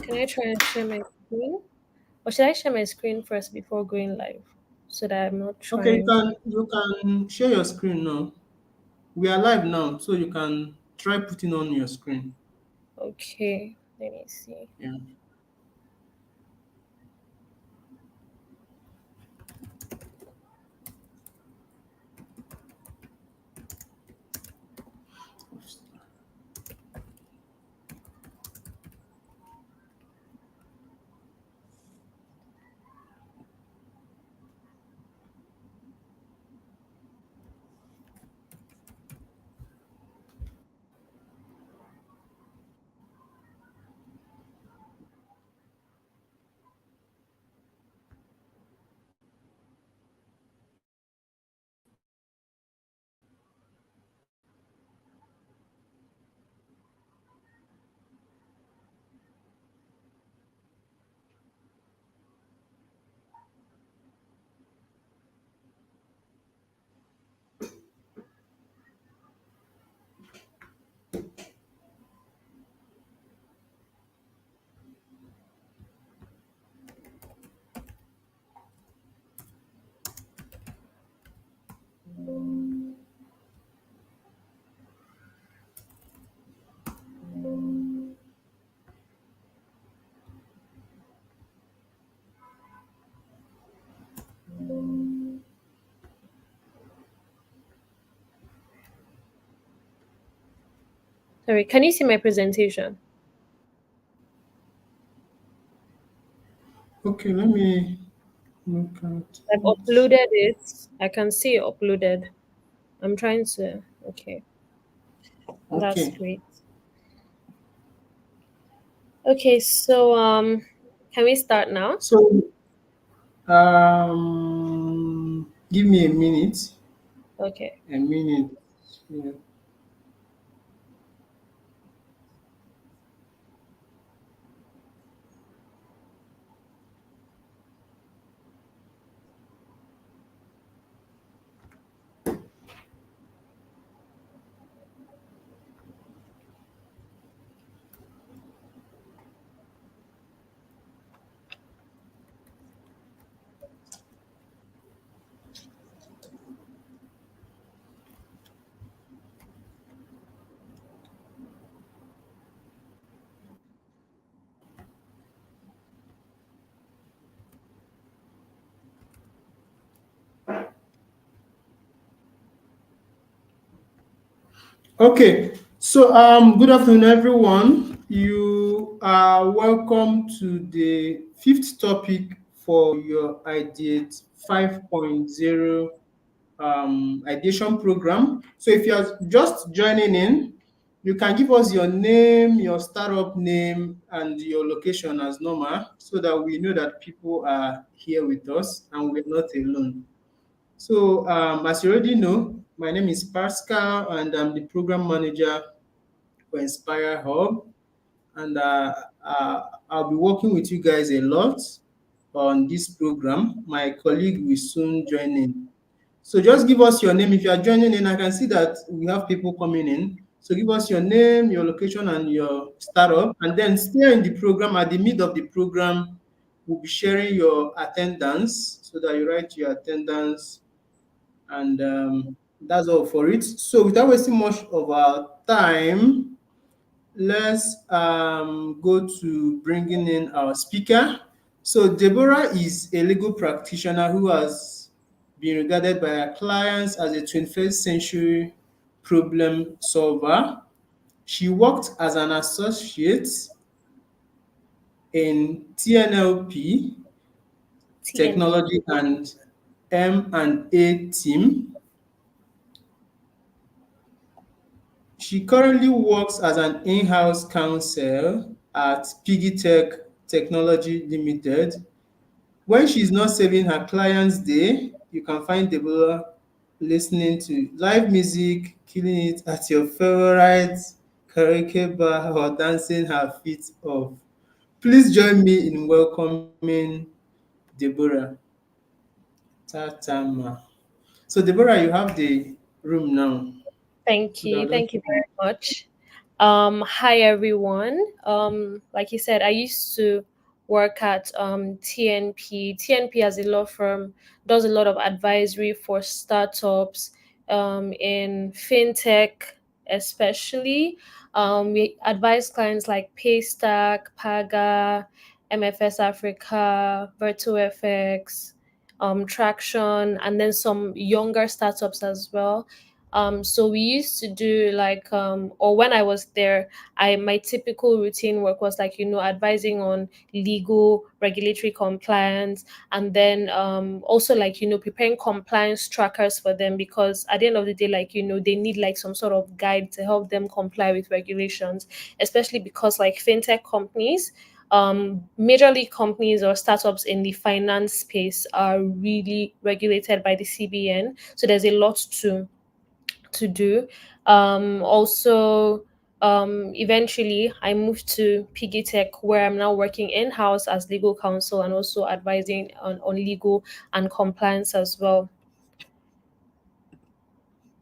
Can I try and share my screen? Or should I share my screen first before going live? So that I'm not Okay, you trying. can share your screen now. We are live now, so you can try putting on your screen. Okay, let me see. Yeah. Sorry, can you see my presentation? Okay, let me look at I've it. uploaded it. I can see it uploaded. I'm trying to. Okay, that's Okay. great. Okay, so can we start now? So give me a minute. Okay. A minute. Yeah. Okay. So good afternoon everyone. You are welcome to the fifth topic for your Ideate 5.0 ideation program. So if you are just joining in, you can give us your name, your startup name, and your location as normal so that we know that people are here with us and we're not alone. So, as you already know, my name is Pascal, and I'm the program manager for Inspire Hub. And I'll be working with you guys a lot on this program. My colleague will soon join in. So, just give us your name. If you are joining in, I can see that we have people coming in. So, give us your name, your location, and your startup. And then, stay in the program. At the mid of the program, we'll be sharing your attendance so that you write your attendance, and that's all for it. So without wasting much of our time, let's go to bringing in our speaker. So Deborah is a legal practitioner who has been regarded by our clients as a 21st century problem solver. She worked as an associate in TNLP TNP. technology and M&A team. She currently works as an in-house counsel at Piggy Tech Technology Limited. When she's not saving her clients' day, you can find Deborah listening to live music, killing it at your favorite karaoke bar, or dancing her feet off. Please join me in welcoming Deborah Tatama. So, Deborah, you have the room now. Thank So, that you. I'll just Thank you very much. Hi everyone. Like you said, I used to work at TNP. TNP as a law firm does a lot of advisory for startups in fintech, especially. We advise clients like Paystack, Paga, MFS Africa, VirtuFX, Traction, and then some younger startups as well. So we used to do like or when I was there, I my typical routine work was like, advising on legal regulatory compliance, and then also like, preparing compliance trackers for them, because at the end of the day, like, they need like some sort of guide to help them comply with regulations, especially because like fintech companies, majorly companies or startups in the finance space are really regulated by the CBN. So there's a lot to do. Also, eventually, I moved to Piggy Tech, where I'm now working in house as legal counsel and also advising on legal and compliance as well.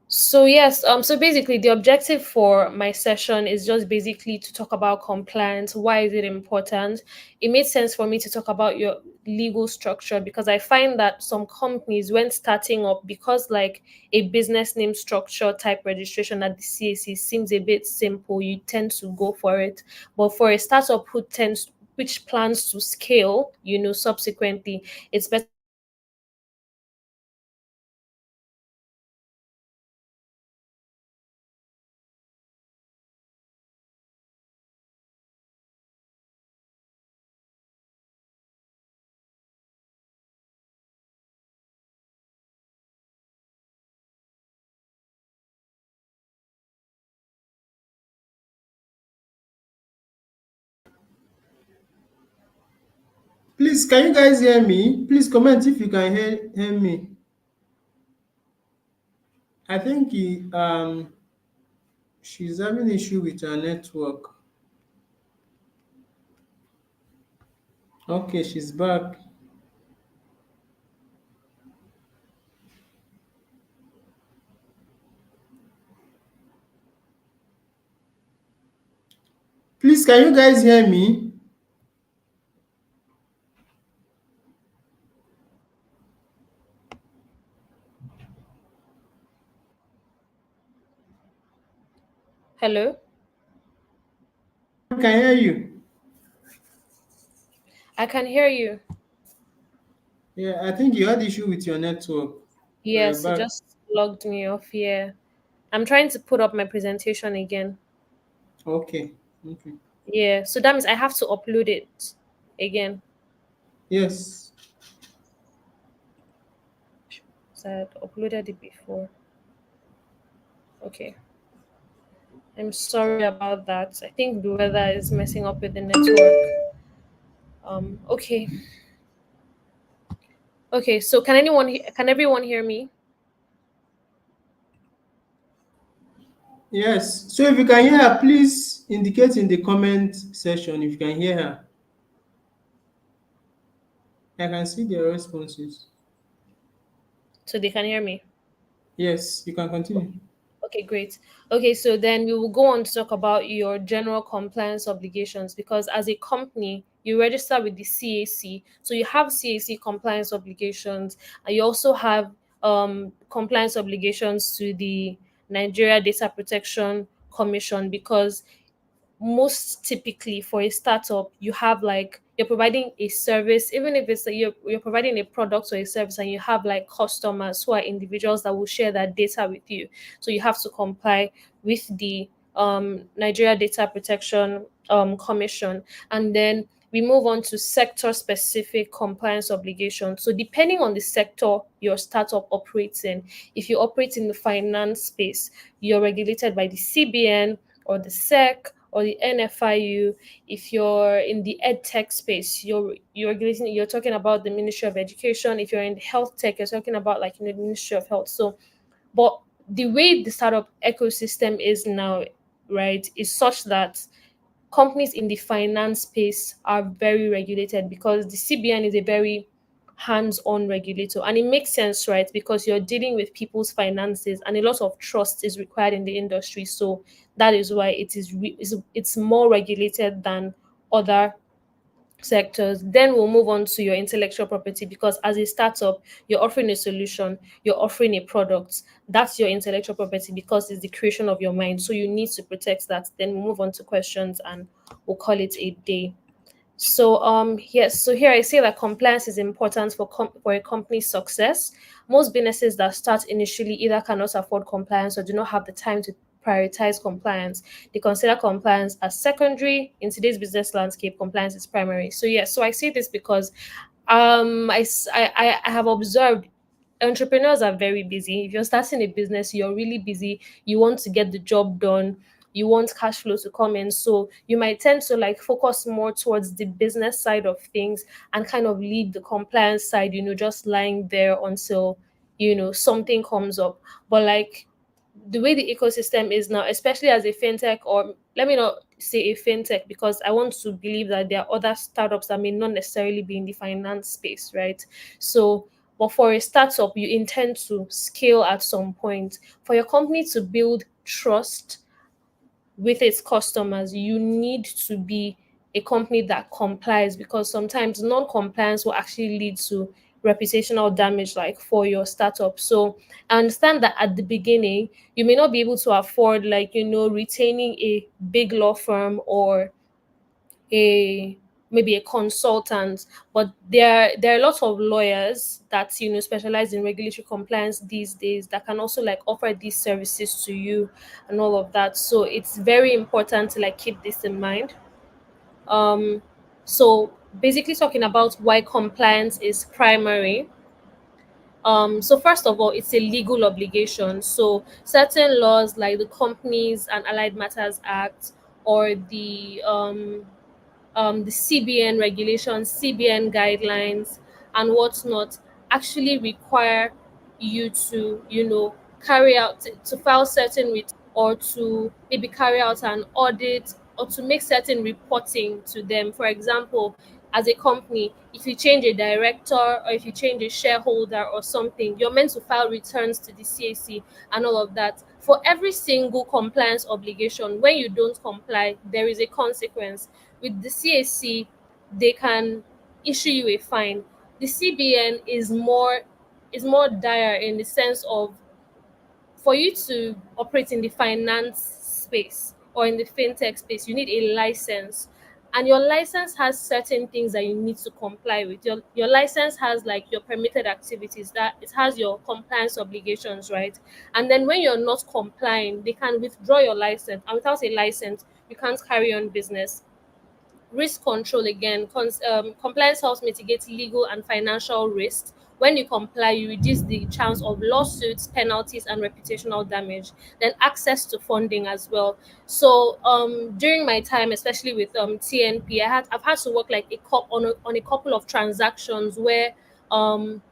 So yes, so basically the objective for my session is just basically to talk about compliance. Why is it important? It made sense for me to talk about your legal structure, because I find that some companies, when starting up, because like a business name structure type registration at the CAC seems a bit simple, you tend to go for it. But for a startup which plans to scale, subsequently, it's better. Please, can you guys hear me? Please comment if you can hear me. I think she's having issue with her network. Okay, she's back. Please, can you guys hear me? Hello, I can hear you. I can hear you. Yeah, I think you had issue with your network. We're Yes, it back. just logged me off here. I'm trying to put up my presentation again. Okay. Okay. Yeah, so that means I have to upload it again. Yes. So I had uploaded it before. Okay. I'm sorry about that. I think the weather is messing up with the network. Okay. Okay, so can everyone hear me? Yes. So if you can hear her, please indicate in the comment section if you can hear her. I can see their responses. So they can hear me. Yes, you can continue. Okay, great. Okay, so then we will go on to talk about your general compliance obligations, because as a company, you register with the CAC. So you have CAC compliance obligations, and you also have compliance obligations to the Nigeria Data Protection Commission, because most typically for a startup, you have like, you're providing a service, even if it's you're providing a product or a service, and you have like customers who are individuals that will share that data with you. So you have to comply with the Nigeria Data Protection Commission. And then we move on to sector specific compliance obligations. So depending on the sector your startup operates in, if you operate in the finance space, you're regulated by the CBN or the SEC or the NFIU. If you're in the ed tech space, you're talking about the Ministry of Education. If you're in the health tech, you're talking about like, the Ministry of Health. So, but the way the startup ecosystem is now, right, is such that companies in the finance space are very regulated, because the CBN is a very hands-on regulator. And it makes sense, right? Because you're dealing with people's finances and a lot of trust is required in the industry. So that is why it's more regulated than other sectors. Then we'll move on to your intellectual property, because as a startup, you're offering a solution, you're offering a product. That's your intellectual property because it's the creation of your mind. So you need to protect that. Then we'll move on to questions and we'll call it a day. So yes, so here I say that compliance is important for for a company's success. Most businesses that start initially either cannot afford compliance or do not have the time to prioritize compliance. They consider compliance as secondary. In today's business landscape, compliance is primary. So yes, so I say this because I have observed entrepreneurs are very busy. If you're starting a business, you're really busy. You want to get the job done. You want cash flow to come in. So you might tend to like focus more towards the business side of things and kind of leave the compliance side, just lying there until, something comes up. But like the way the ecosystem is now, especially as a fintech, or let me not say a fintech because I want to believe that there are other startups that may not necessarily be in the finance space, right? So, but for a startup, you intend to scale at some point. For your company to build trust with its customers, you need to be a company that complies, because sometimes non-compliance will actually lead to reputational damage like for your startup. So I understand that at the beginning you may not be able to afford like retaining a big law firm or a maybe a consultant, but there are lots of lawyers that specialize in regulatory compliance these days that can also like offer these services to you and all of that. So it's very important to like keep this in mind. Um so basically talking about why compliance is primary. So first of all, it's a legal obligation. So certain laws like the Companies and Allied Matters Act, or the CBN regulations, CBN guidelines, and whatnot actually require you to, carry out to file certain or to maybe carry out an audit or to make certain reporting to them. For example, as a company, if you change a director or if you change a shareholder or something, you're meant to file returns to the CAC and all of that. For every single compliance obligation, when you don't comply, there is a consequence. With the CAC, they can issue you a fine. The CBN is more dire in the sense of, for you to operate in the finance space or in the fintech space, you need a license. And your license has certain things that you need to comply with. Your license has like your permitted activities, that it has your compliance obligations, right? And then when you're not complying, they can withdraw your license. And without a license, you can't carry on business. Risk control again. Compliance helps mitigate legal and financial risks. When you comply, you reduce the chance of lawsuits, penalties, and reputational damage. Then access to funding as well. So during my time, especially with TNP, I've had to work like on a couple of transactions where um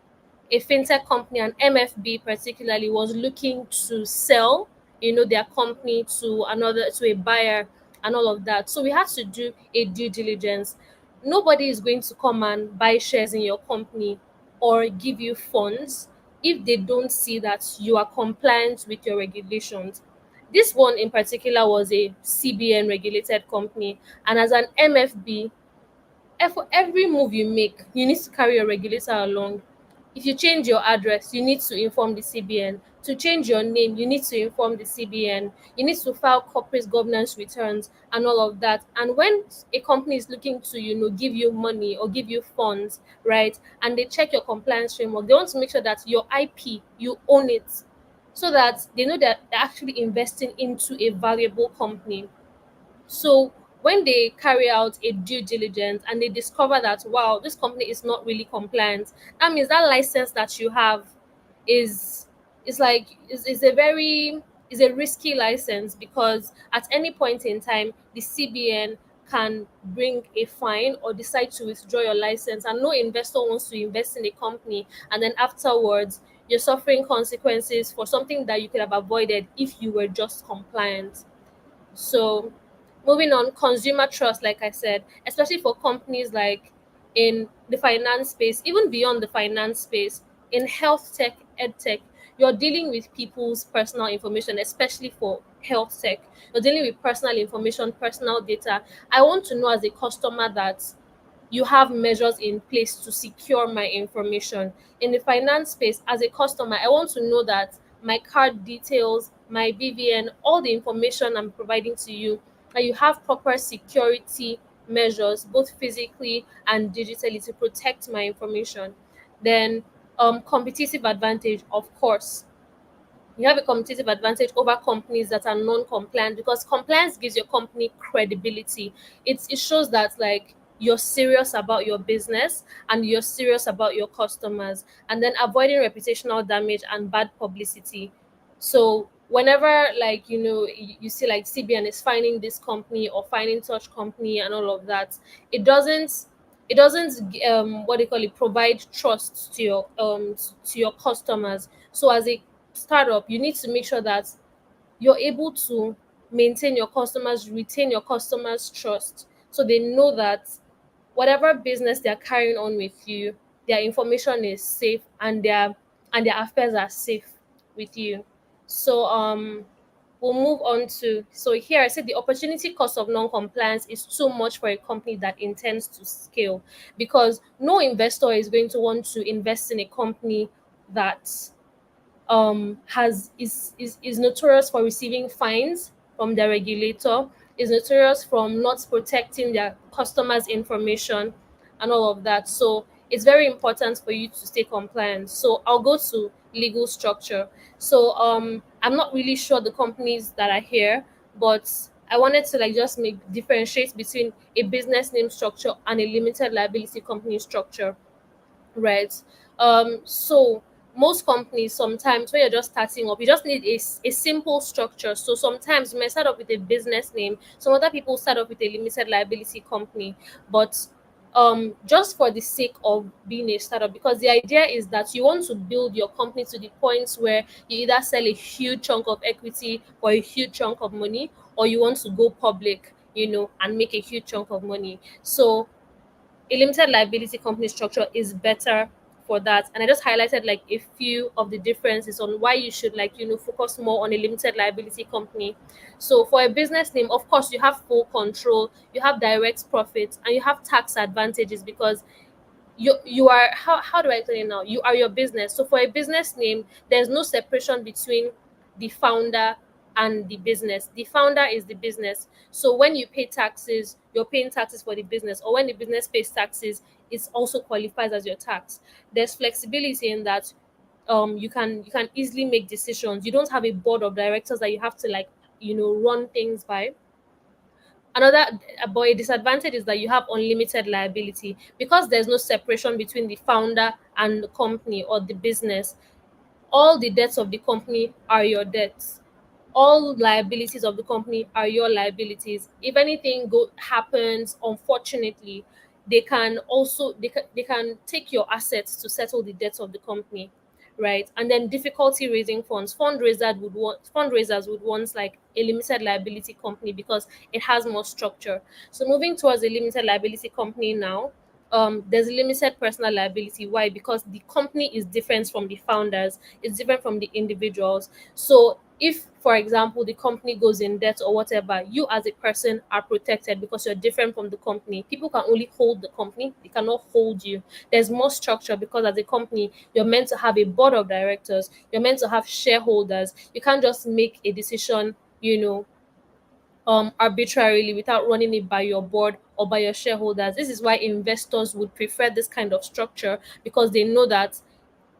a fintech company, an MFB particularly, was looking to sell, their company to a buyer and all of that. So we had to do a due diligence. Nobody is going to come and buy shares in your company or give you funds if they don't see that you are compliant with your regulations. This one in particular was a CBN regulated company, and as an MFB, for every move you make, you need to carry your regulator along. If you change your address, you need to inform the CBN. To change your name, you need to inform the CBN. You need to file corporate governance returns and all of that. And when a company is looking to, give you money or give you funds, right, and they check your compliance framework, they want to make sure that your IP, you own it, so that they know that they're actually investing into a valuable company. So when they carry out a due diligence and they discover that, wow, this company is not really compliant, that means that license that you have is is a very is a risky license, because at any point in time the CBN can bring a fine or decide to withdraw your license, and no investor wants to invest in a company and then afterwards you're suffering consequences for something that you could have avoided if you were just compliant. So, moving on, consumer trust, like I said, especially for companies like in the finance space, even beyond the finance space, in health tech, ed tech, you're dealing with people's personal information, especially for health tech. You're dealing with personal information, personal data. I want to know as a customer that you have measures in place to secure my information. In the finance space, as a customer, I want to know that my card details, my BVN, all the information I'm providing to you, and you have proper security measures, both physically and digitally, to protect my information. Then, competitive advantage, of course, you have a competitive advantage over companies that are non-compliant, because compliance gives your company credibility. It shows that, like, you're serious about your business and you're serious about your customers, and then avoiding reputational damage and bad publicity. So whenever, like, you see like CBN is finding this company or finding such company and all of that, it doesn't what do you call it, provide trust to your customers. So as a startup, you need to make sure that you're able to maintain your customers, retain your customers' trust, so they know that whatever business they're carrying on with you, their information is safe, and their affairs are safe with you. So we'll move on to, so here I said the opportunity cost of non-compliance is too much for a company that intends to scale, because no investor is going to want to invest in a company that has is notorious for receiving fines from the regulator, is notorious from not protecting their customers' information and all of that. So it's very important for you to stay compliant. So I'll go to legal structure. So I'm not really sure the companies that are here, but I wanted to like just make differentiate between a business name structure and a limited liability company structure, right? So most companies, sometimes when you're just starting up, you just need a simple structure. So sometimes you may start up with a business name, some other people start up with a limited liability company, but just for the sake of being a startup, because the idea is that you want to build your company to the point where you either sell a huge chunk of equity or a huge chunk of money, or you want to go public, and make a huge chunk of money. So a limited liability company structure is better for that. And I just highlighted like a few of the differences on why you should, like, focus more on a limited liability company. So for a business name, of course, you have full control, you have direct profits, and you have tax advantages, because you are, how do I explain it now, you are your business. So for a business name, there's no separation between the founder and the business. The founder is the business. So when you pay taxes, you're paying taxes for the business, or when the business pays taxes, it also qualifies as your tax. There's flexibility in that. You can easily make decisions. You don't have a board of directors that you have to, like, run things by. Another, but a disadvantage is that you have unlimited liability, because there's no separation between the founder and the company or the business. All the debts of the company are your debts. All liabilities of the company are your liabilities. If anything happens, unfortunately, they can take your assets to settle the debts of the company, right? And then difficulty raising funds. Fundraisers would want like a limited liability company, because it has more structure. So moving towards a limited liability company now, there's limited personal liability. Why? Because the company is different from the founders, it's different from the individuals. So if, for example, the company goes in debt or whatever, you as a person are protected because you're different from the company. People can only hold the company, they cannot hold you. There's more structure, because as a company, you're meant to have a board of directors, you're meant to have shareholders. You can't just make a decision, arbitrarily without running it by your board or by your shareholders. This is why investors would prefer this kind of structure, because they know that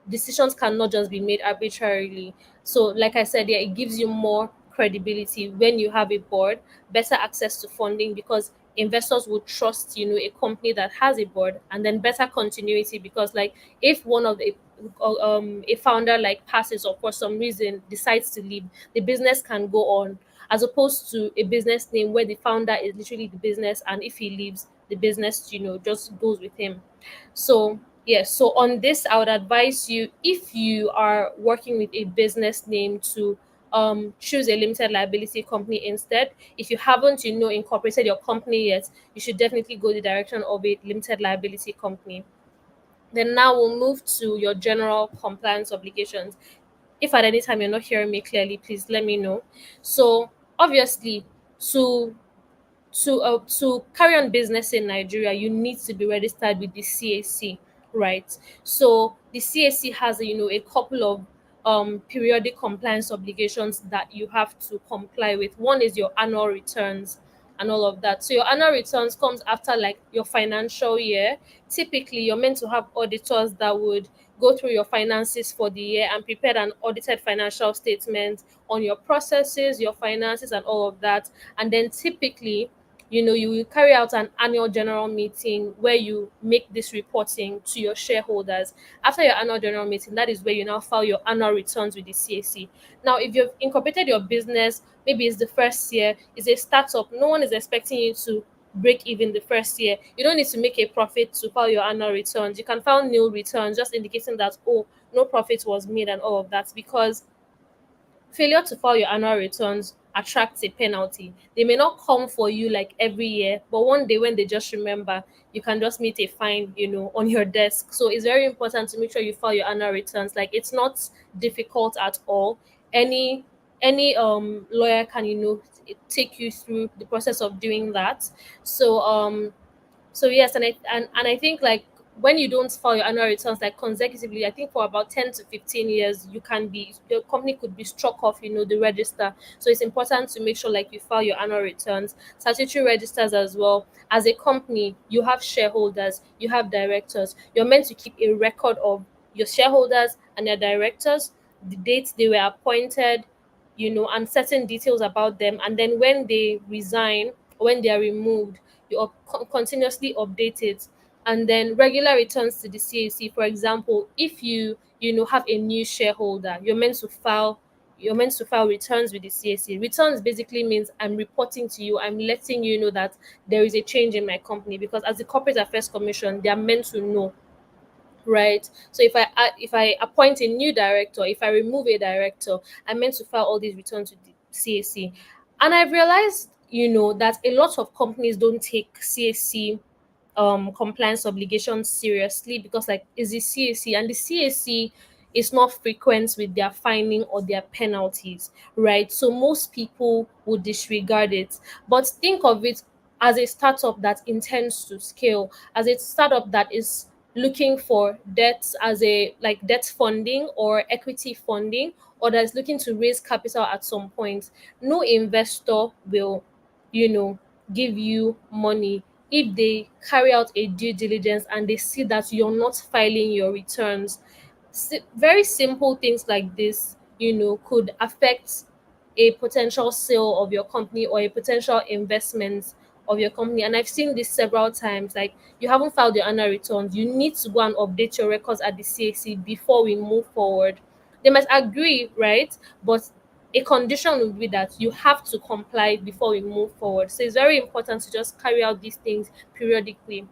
decisions cannot just be made arbitrarily. So, like I said, yeah, it gives you more credibility when you have a board, better access to funding, because investors would trust, a company that has a board, and then better continuity, because like if one of the a founder like passes or for some reason decides to leave, the business can go on, as opposed to a business name where the founder is literally the business, and if he leaves, the business, just goes with him. So yes, so on this, I would advise you, if you are working with a business name, to choose a limited liability company instead. If you haven't, incorporated your company yet, you should definitely go the direction of a limited liability company. Then now we'll move to your general compliance obligations. If at any time you're not hearing me clearly, please let me know. So obviously, to to carry on business in Nigeria, you need to be registered with the CAC, right? So the CAC has a couple of periodic compliance obligations that you have to comply with. One is your annual returns and all of that. So your annual returns comes after like your financial year. Typically, you're meant to have auditors that would go through your finances for the year and prepare an audited financial statement on your processes, your finances, and all of that. And then typically, you will carry out an annual general meeting where you make this reporting to your shareholders. After your annual general meeting, that is where you now file your annual returns with the CAC. Now, if you've incorporated your business, maybe it's the first year, it's a startup, no one is expecting you to break even the first year. You don't need to make a profit to file your annual returns. You can file nil returns, just indicating that, oh, no profit was made and all of that, because failure to file your annual returns attracts a penalty. They may not come for you like every year, but one day when they just remember, you can just meet a fine, on your desk. So it's very important to make sure you file your annual returns. Like, it's not difficult at all. Any lawyer can, take you through the process of doing that. So yes, and I think, like, when you don't file your annual returns like consecutively, I think for about 10 to 15 years, your company could be struck off, the register. So it's important to make sure like you file your annual returns, statutory registers as well. As a company, you have shareholders, you have directors. You're meant to keep a record of your shareholders and their directors, the dates they were appointed, and certain details about them. And then when they resign, when they are removed, you continuously update it. And then regular returns to the CAC. For example, if you have a new shareholder, you're meant to file returns with the CAC. Returns basically means I'm reporting to you, I'm letting you know that there is a change in my company, because as the Corporate Affairs Commission, they are meant to know, right? So if I appoint a new director, if I remove a director, I'm meant to file all these returns with the CAC. And I've realized, that a lot of companies don't take CAC compliance obligations seriously, because like it's the CAC, and the CAC is not frequent with their fining or their penalties, right? So most people would disregard it. But think of it as a startup that intends to scale, as a startup that is looking for debt, as a like debt funding or equity funding, or that's looking to raise capital at some point. No investor will, you know give you money if they carry out a due diligence and they see that you're not filing your returns. Very simple things like this, could affect a potential sale of your company or a potential investment of your company. And I've seen this several times. Like, you haven't filed your annual returns, you need to go and update your records at the CAC before we move forward. They might agree, right? But a condition would be that you have to comply before we move forward. So it's very important to just carry out these things periodically.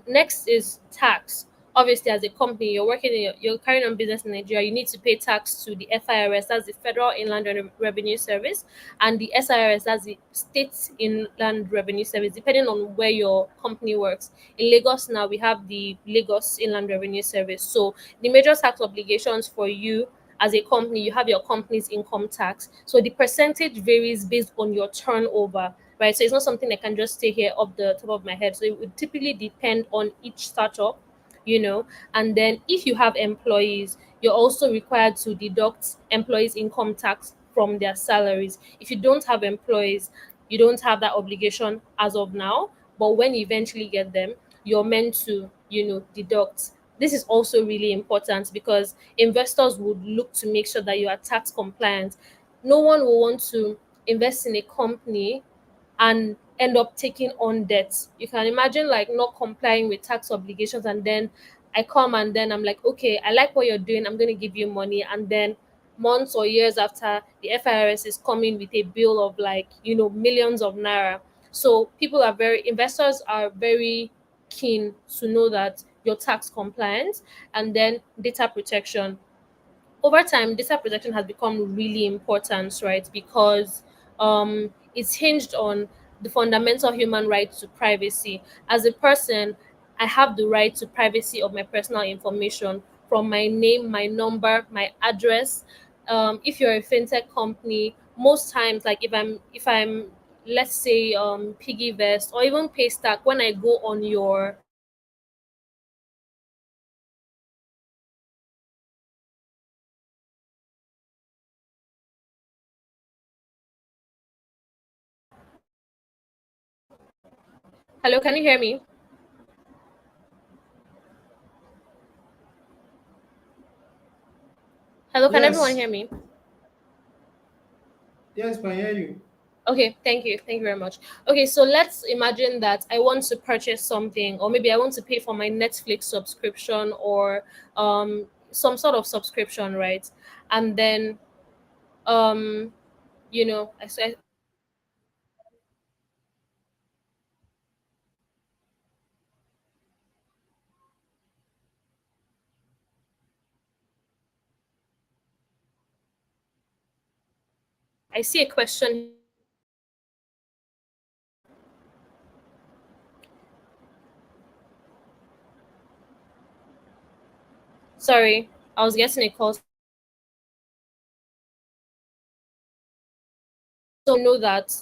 Next is tax. Obviously, as a company, you're carrying on business in Nigeria, you need to pay tax to the FIRS, that's the Federal Inland Revenue Service, and the SIRS, that's the State Inland Revenue Service, depending on where your company works. In Lagos now, we have the Lagos Inland Revenue Service. So the major tax obligations for you as a company, you have your company's income tax. So the percentage varies based on your turnover, right? So it's not something I can just stay here off the top of my head. So it would typically depend on each startup, and then if you have employees, you're also required to deduct employees' income tax from their salaries. If you don't have employees, you don't have that obligation as of now, but when you eventually get them, you're meant to, deduct. This is also really important because investors would look to make sure that you are tax compliant. No one will want to invest in a company and end up taking on debts. You can imagine like not complying with tax obligations, and then I come and then I'm like, okay, I like what you're doing, I'm going to give you money, and then months or years after, the FIRS is coming with a bill of like, millions of naira. So investors are very keen to know that you're tax compliant. And then data protection. over time, data protection has become really important, right? Because it's hinged on the fundamental human right to privacy. As a person, I have the right to privacy of my personal information, from my name, my number, my address. If you're a fintech company, most times, like if I'm let's say Piggyvest or even Paystack, when I go on your hello, can you hear me? Hello, can everyone Yes, hear me? yes, can hear you. Okay, thank you very much. Okay, so let's imagine that I want to purchase something, or maybe I want to pay for my Netflix subscription, or some sort of subscription, right? And then um I see a question. Sorry, I was getting a call. So know that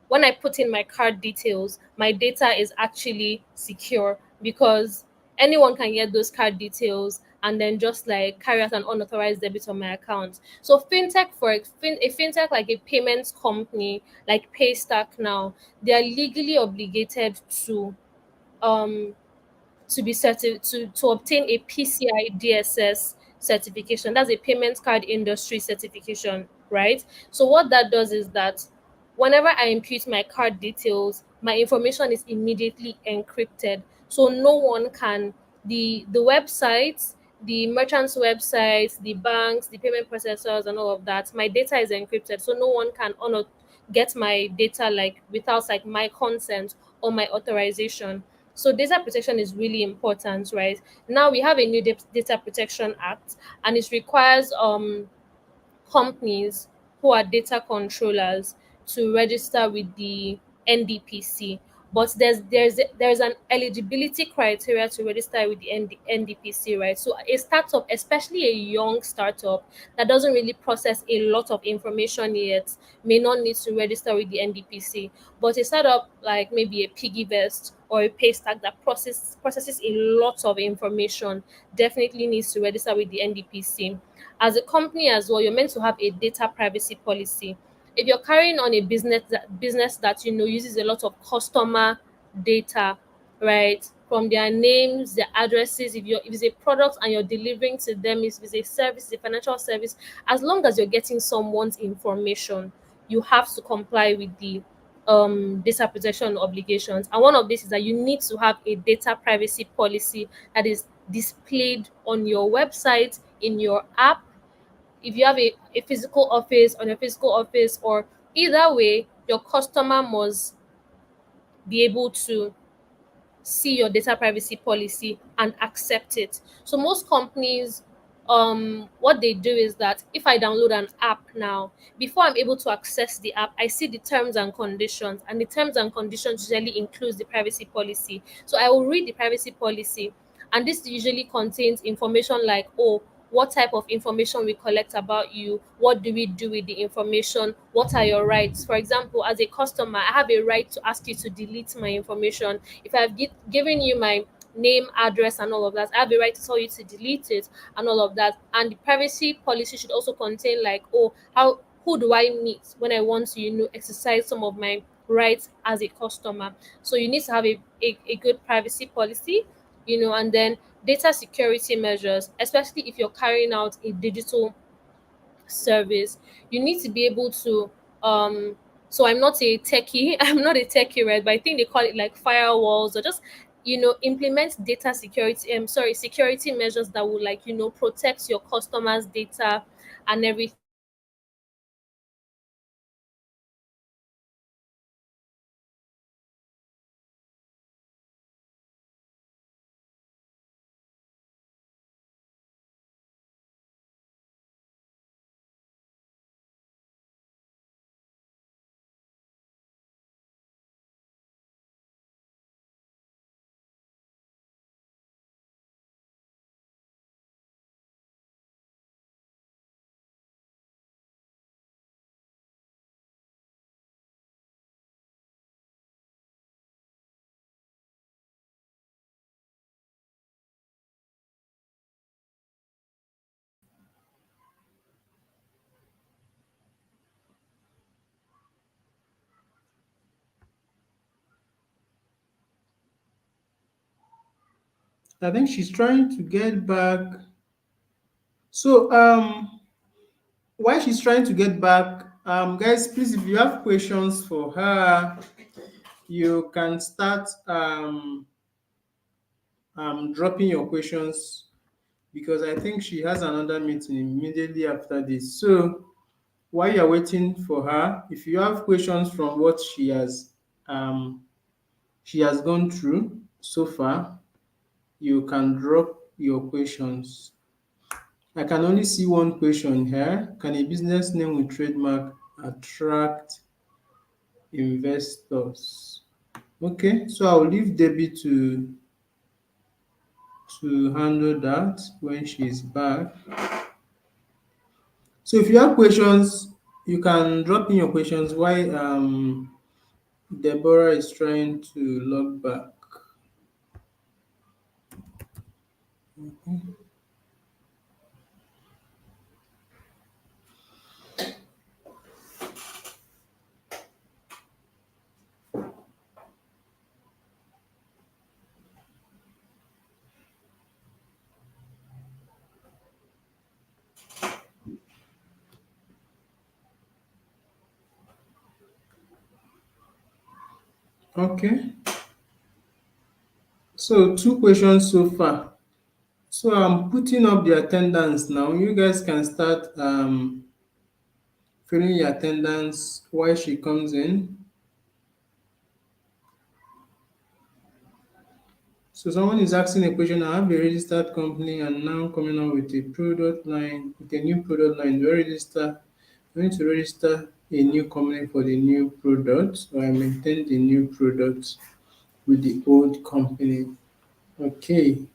when I put in my card details, my data is actually secure, because anyone can get those card details and then just like carry out an unauthorized debit on my account. So fintech, a fintech like a payments company like Paystack now, they are legally obligated um to obtain a PCI DSS certification. That's a payment card industry certification, right? So what that does is that whenever I input my card details, my information is immediately encrypted. So no one can the websites, the merchants' websites, the banks, the payment processors, and all of that. My data is encrypted, so no one can get my data like without like my consent or my authorization. So data protection is really important, right? Now we have a new data protection act, and it requires companies who are data controllers to register with the NDPC. But there's an eligibility criteria to register with the NDPC, right? So a startup, especially a young startup that doesn't really process a lot of information yet, may not need to register with the NDPC. But a startup like maybe a Piggyvest or a Paystack that processes a lot of information definitely needs to register with the NDPC. As a company as well, you're meant to have a data privacy policy. If you're carrying on a business that uses a lot of customer data, right, from their names, their addresses, if it's a product and you're delivering to them, if it's a service, a financial service, as long as you're getting someone's information, you have to comply with the data protection obligations. And one of this is that you need to have a data privacy policy that is displayed on your website, in your app. If you have a physical office, on your physical office, or either way, your customer must be able to see your data privacy policy and accept it. So most companies, what they do is that if I download an app now, before I'm able to access the app, I see the terms and conditions, and the terms and conditions usually includes the privacy policy. So I will read the privacy policy, and this usually contains information like, oh, what type of information we collect about you, what do we do with the information, what are your rights. For example, as a customer, I have a right to ask you to delete my information. If I've given you my name, address, and all of that, I have a right to tell you to delete it and all of that. And the privacy policy should also contain like, oh, how who do I meet when I want to exercise some of my rights as a customer. So you need to have a good privacy policy, and then data security measures, especially if you're carrying out a digital service. You need to be able to so I'm not a techie, I'm not a techie, right? But I think they call it like firewalls, or just implement data security security measures that will like protect your customers data and everything. I think she's trying to get back. So while she's trying to get back, guys, please, if you have questions for her, you can start dropping your questions because I think she has another meeting immediately after this. So while you're waiting for her, if you have questions from what she has gone through so far, you can drop your questions. I can only see one question here. Can a business name with trademark attract investors? Okay, so I'll leave Debbie to handle that when she's back. So if you have questions, you can drop in your questions while Deborah is trying to log back. Okay, so two questions so far. So I'm putting up the attendance now. You guys can start filling your attendance while she comes in. So someone is asking a question. I have a registered company and now coming up with a product line, with a new product line. Do I register? I need to register a new company for the new product, or I maintain the new product with the old company. Okay.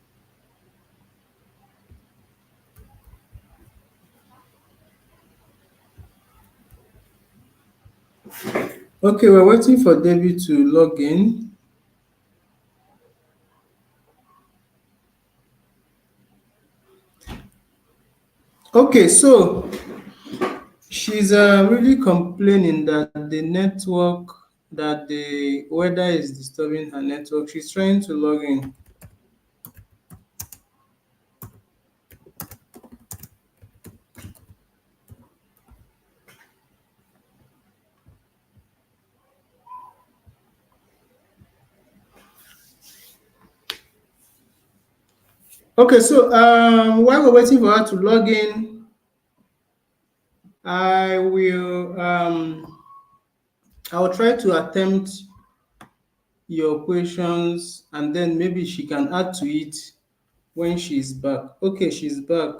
Okay, we're waiting for Debbie to log in. Okay, so she's really complaining that the weather is disturbing her network. She's trying to log in. Okay, so while we're waiting for her to log in, I will I will try to attempt your questions and then maybe she can add to it when she's back. Okay, she's back.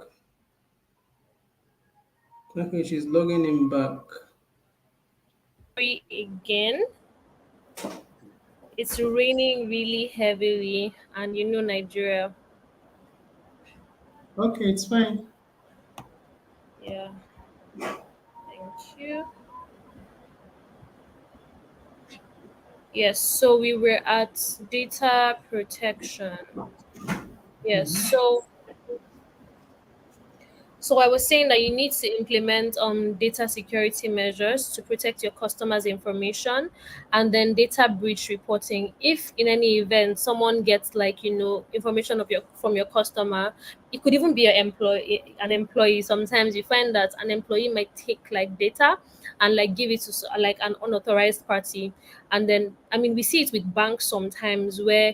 Okay, she's logging in back. Sorry again. It's raining really heavily, and you know Nigeria. Okay, it's fine. Yeah, thank you. Yes, so we were at data protection. Yes, so I was saying that you need to implement data security measures to protect your customers' information, and then data breach reporting. If in any event someone gets, like, information of your from your customer, it could even be an employee. Sometimes you find that an employee might take like data and like give it to like an unauthorized party, and then I mean we see it with banks sometimes where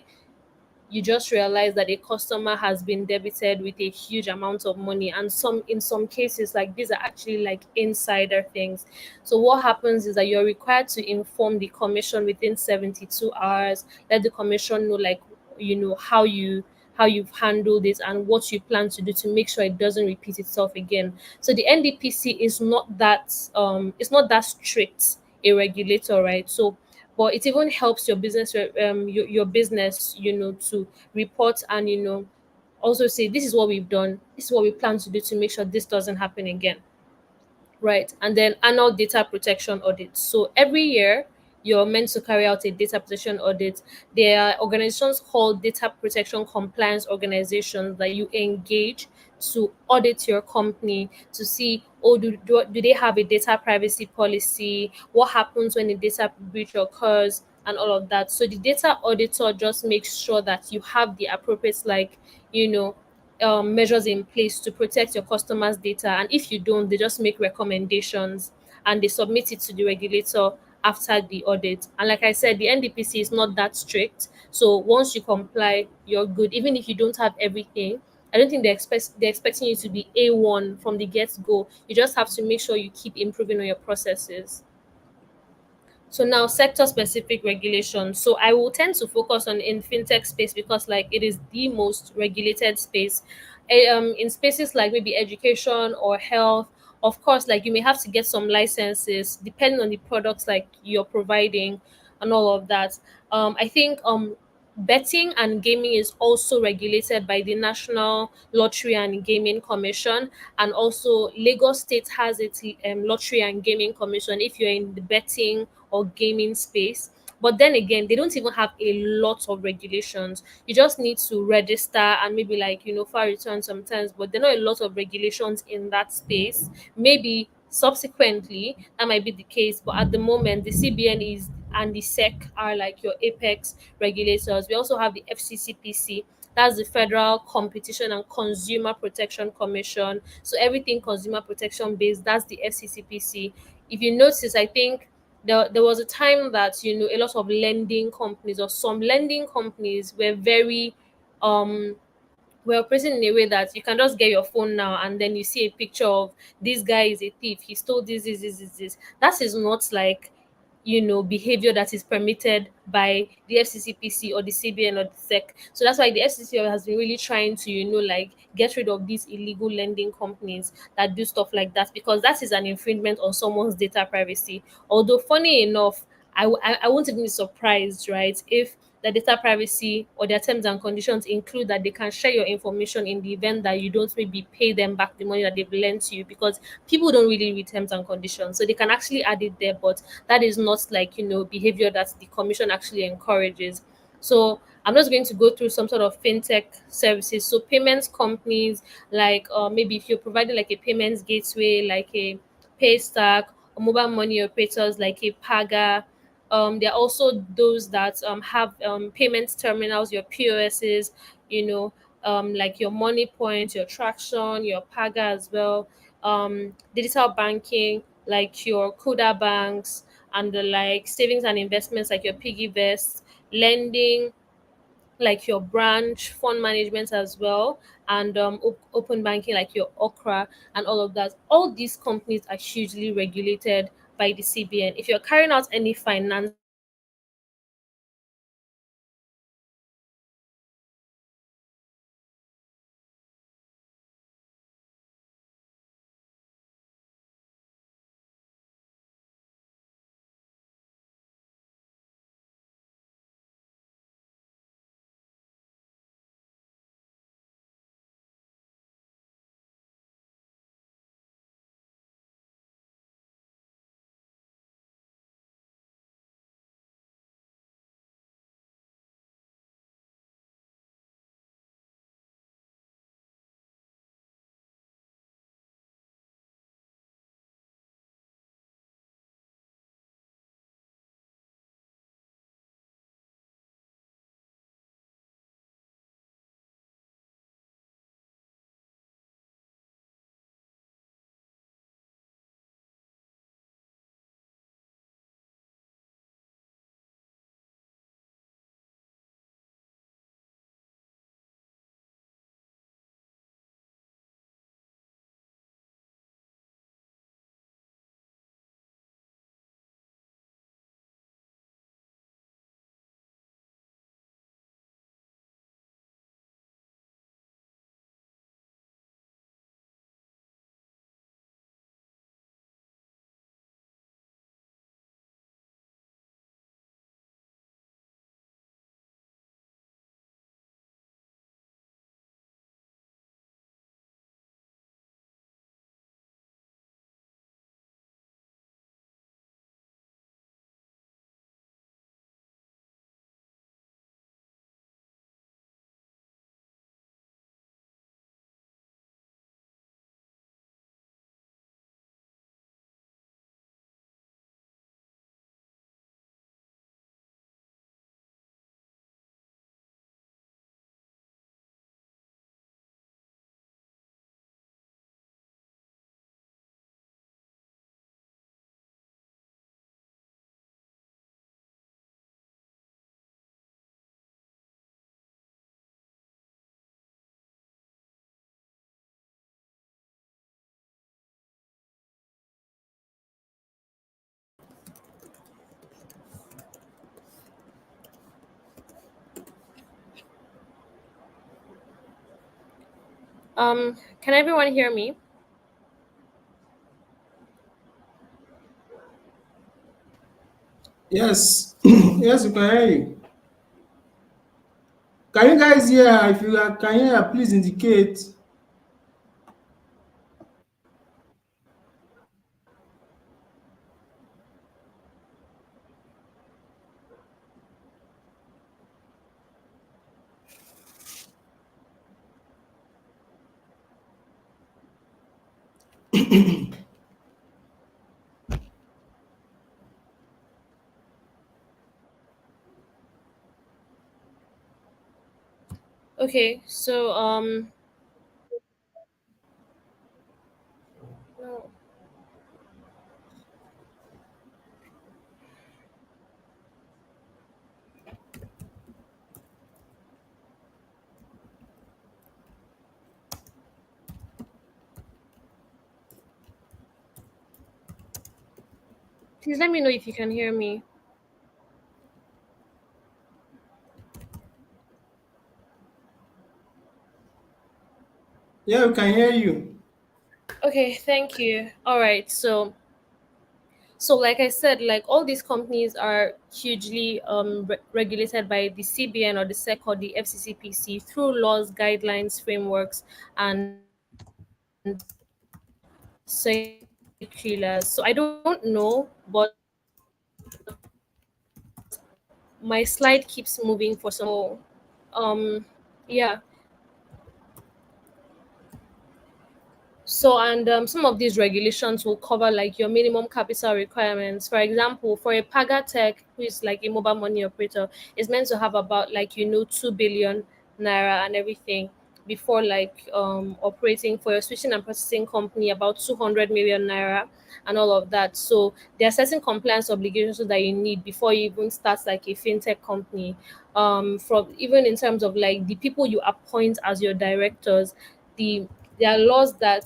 you just realize that a customer has been debited with a huge amount of money, and some in some cases like these are actually like insider things. So what happens is that you're required to inform the commission within 72 hours, let the commission know, like, how you've handled it and what you plan to do to make sure it doesn't repeat itself again. So the NDPC is not that it's not that strict a regulator, right? So but it even helps your your business, to report and also say, this is what we've done, this is what we plan to do to make sure this doesn't happen again. Right. And then annual data protection audit. So every year you're meant to carry out a data protection audit. There are organizations called data protection compliance organizations that you engage to audit your company to see, oh, do they have a data privacy policy? What happens when a data breach occurs? and all of that. So the data auditor just makes sure that you have the appropriate, like, you know, measures in place to protect your customers' data. And if you don't, they just make recommendations and they submit it to the regulator after the audit. And like I said, the NDPC is not that strict. So once you comply, you're good. Even if you don't have everything, I don't think they're expecting you to be A1 from the get go. You just have to make sure you keep improving on your processes. So now sector specific regulation. So I will tend to focus on in fintech space because like it is the most regulated space. In spaces like maybe education or health, of course, like you may have to get some licenses depending on the products like you're providing and all of that. I think betting and gaming is also regulated by the National Lottery and Gaming Commission, and also Lagos State has its Lottery and Gaming Commission if you're in the betting or gaming space. But then again, they don't even have a lot of regulations. You just need to register and maybe like, file return sometimes, but there are not a lot of regulations in that space. Maybe subsequently that might be the case, but at the moment the CBN is and the SEC are like your apex regulators. We also have the FCCPC, that's the Federal Competition and Consumer Protection Commission. So everything consumer protection based, that's the FCCPC. If you notice, I think there was a time that a lot of lending companies or some lending companies were very um we're operating in a way that you can just get your phone now and then you see a picture of this guy is a thief, he stole this. That is not like behavior that is permitted by the FCCPC or the CBN or the SEC. So that's why the FCC has been really trying to like get rid of these illegal lending companies that do stuff like that, because that is an infringement on someone's data privacy. Although funny enough, I won't even be surprised, right, if the data privacy or their terms and conditions include that they can share your information in the event that you don't maybe pay them back the money that they've lent to you, because people don't really read terms and conditions. So they can actually add it there, but that is not like, behavior that the commission actually encourages. So I'm just going to go through some sort of fintech services. So payments companies, like maybe if you're providing like a payments gateway, like a Paystack, or mobile money operators like a Paga. There are also those that have payments terminals, your POSs, you know, like your Money Point, your Traction, your Paga as well. Digital banking, like your Kuda banks, and the like savings and investments, like your PiggyVest, lending, like your branch fund management as well, and open banking like your Okra and all of that. All these companies are hugely regulated by the CBN. If you're carrying out any finance Can everyone hear me? Yes, yes, we can hear you. Can you guys hear? If you can hear, please indicate. Okay, so no, please let me know if you can hear me. Yeah, we can hear you. Okay, thank you. All right, so like I said, like all these companies are hugely regulated by the CBN or the SEC or the FCCPC through laws, guidelines, frameworks, and circulars. So I don't know, but my slide keeps moving for some. Yeah. So, and some of these regulations will cover like your minimum capital requirements. For example, for a Paga Tech, who is like a mobile money operator, is meant to have about like 2 billion naira and everything before like operating for your switching and processing company about 200 million naira and all of that. So there are certain compliance obligations that you need before you even start like a fintech company. From even in terms of like the people you appoint as your directors, the there are laws that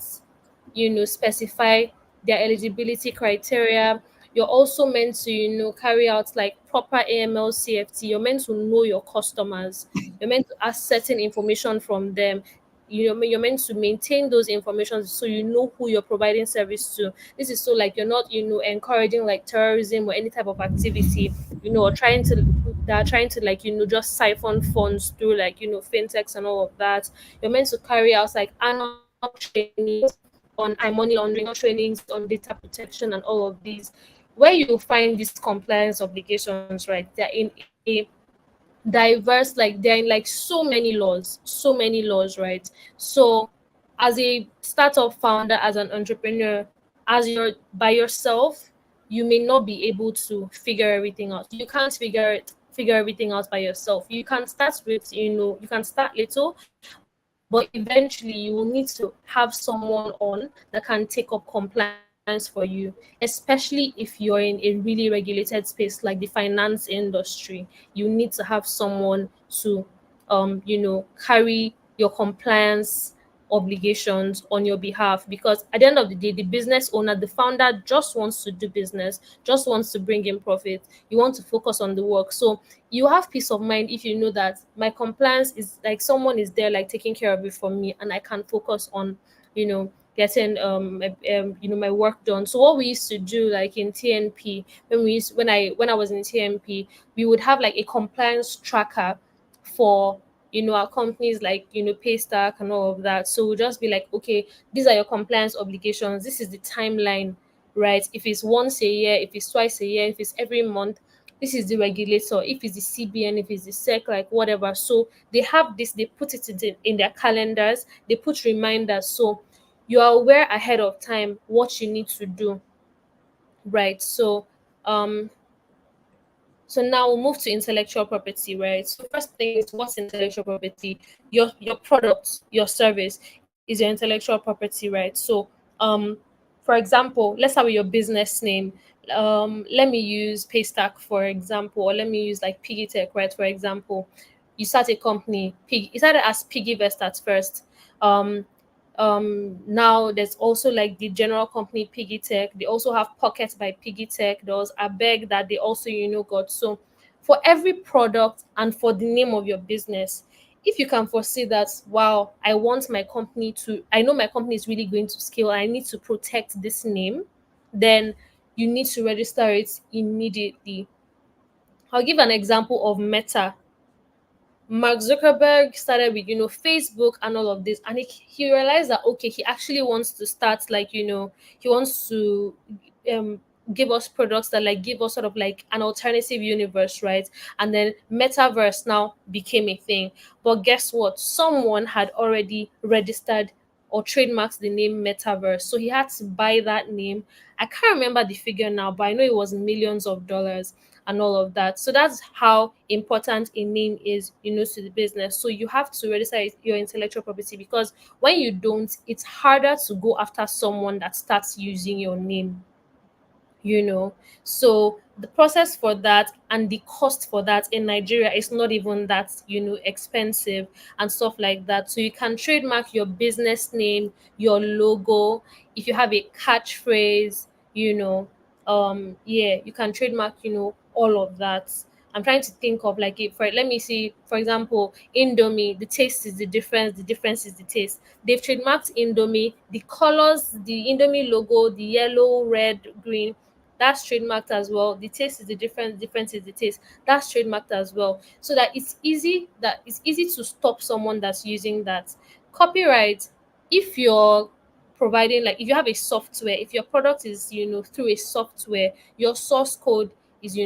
specify their eligibility criteria. You're also meant to carry out like proper AML CFT. You're meant to know your customers. You're meant to ask certain information from them. You're meant to maintain those information so you know who you're providing service to. This is so like you're not encouraging like terrorism or any type of activity, or trying to that are trying to like just siphon funds through like fintechs and all of that. You're meant to carry out like annual trainings on money laundering, trainings on data protection, and all of these. Where you find these compliance obligations, right? They're in a diverse, like they're in like so many laws, right? So as a startup founder, as an entrepreneur, as you're by yourself, you may not be able to figure everything out. You can't figure everything out by yourself. You can start with, you can start little, but eventually you will need to have someone on that can take up compliance for you, especially if you're in a really regulated space like the finance industry. You need to have someone to carry your compliance obligations on your behalf, because at the end of the day, the business owner, the founder, just wants to do business, just wants to bring in profit. You want to focus on the work. So you have peace of mind if you know that my compliance is like someone is there like taking care of it for me, and I can focus on getting my work done. So what we used to do like in TNP, when I was in TNP, we would have like a compliance tracker for our companies, like Paystack and all of that. So we'll just be like, okay, these are your compliance obligations, this is the timeline, right? If it's once a year, if it's twice a year, if it's every month, this is the regulator, if it's the CBN, if it's the SEC, like whatever. So they have this, they put it in their calendars, they put reminders, so you are aware ahead of time what you need to do, right? Um so now we'll move to intellectual property, right? So first thing is, what's intellectual property? Your product, your service is your intellectual property, right? So um for example, let's start with your business name. Let me use Paystack for example, or let me use like Piggy Tech, right? For example, you start a company, Pig, it started as Piggyvest at first. Um Now there's also like the general company Piggy Tech. They also have Pocket by Piggy Tech. There was a beg that they also got. So for every product and for the name of your business, If you can foresee that, wow, I know my company is really going to scale, I need to protect this name, then you need to register it immediately. I'll give an example of Meta. Mark Zuckerberg started with, Facebook and all of this, and he realized that, okay, he actually wants to start, like, he wants to um give us products that, like, give us sort of like an alternative universe, right? And then metaverse now became a thing. But guess what? Someone had already registered or trademarked the name metaverse, so he had to buy that name. I can't remember the figure now, but I know it was millions of dollars and all of that. So that's how important a name is, to the business. So you have to register your intellectual property, because when you don't, it's harder to go after someone that starts using your name, you know so the process for that and the cost for that in Nigeria is not even that, expensive and stuff like that. So you can trademark your business name, your logo, if you have a catchphrase, yeah, you can trademark, all of that. I'm trying to think of, like, it for let me see, for example, Indomie, the taste is the difference is the taste. They've trademarked Indomie, the colors, the Indomie logo, the yellow, red, green, that's trademarked as well. The taste is the difference is the taste. That's trademarked as well. So that it's easy to stop someone that's using that. Copyright, if you're providing, like, if you have a software, if your product is, through a software, your source code is,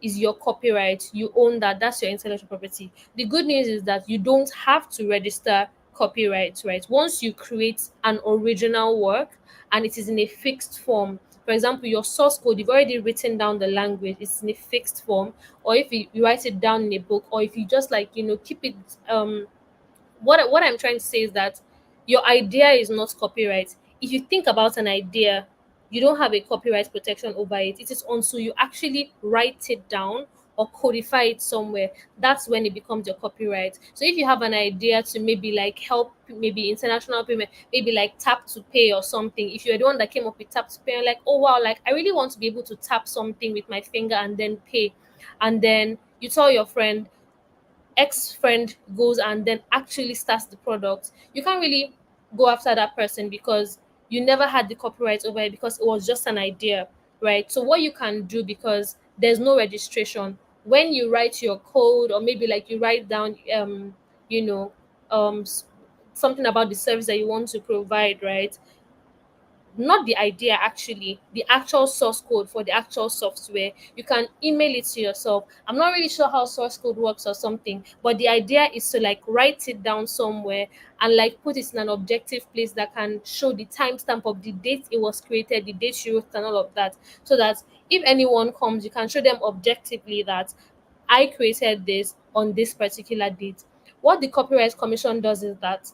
is your copyright. You own that. That's your intellectual property. The good news is that you don't have to register copyright, right? Once you create an original work and it is in a fixed form, for example, your source code, you've already written down the language, it's in a fixed form, or if you write it down in a book, or if you just, like, keep it, what I'm trying to say is that your idea is not copyright. If you think about an idea, you don't have a copyright protection over it. It is until you actually write it down or codify it somewhere, that's when it becomes your copyright. So if you have an idea to maybe, like, help maybe international payment, maybe like tap to pay or something, if you're the one that came up with tap to pay, and like, oh wow, like, I really want to be able to tap something with my finger and then pay, and then you tell your friend, ex friend goes and then actually starts the product, you can't really go after that person because you never had the copyright over it, because it was just an idea, right? So what you can do, because there's no registration, when you write your code, or maybe like you write down, you know something about the service that you want to provide, right? Not the idea, actually the actual source code for the actual software, you can email it to yourself. I'm not really sure how source code works or something, but the idea is to, like, write it down somewhere and, like, put it in an objective place that can show the timestamp of the date it was created, the date you wrote, and all of that, so that if anyone comes, you can show them objectively that I created this on this particular date. What the Copyright Commission does is that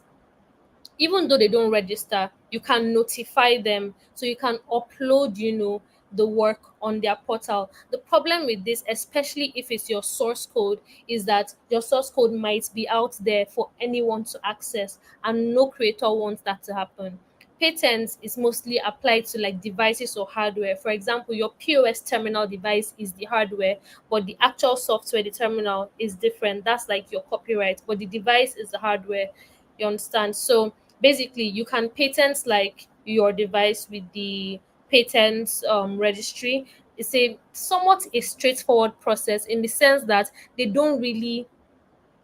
even though they don't register, you can notify them, so you can upload, the work on their portal. The problem with this, especially if it's your source code, is that your source code might be out there for anyone to access, and no creator wants that to happen. Patents is mostly applied to, like, devices or hardware. For example, your POS terminal device is the hardware, but the actual software, the terminal, is different. That's like your copyright, but the device is the hardware. You understand? So basically, you can patent, like, your device with the patents registry. It's a somewhat a straightforward process, in the sense that they don't really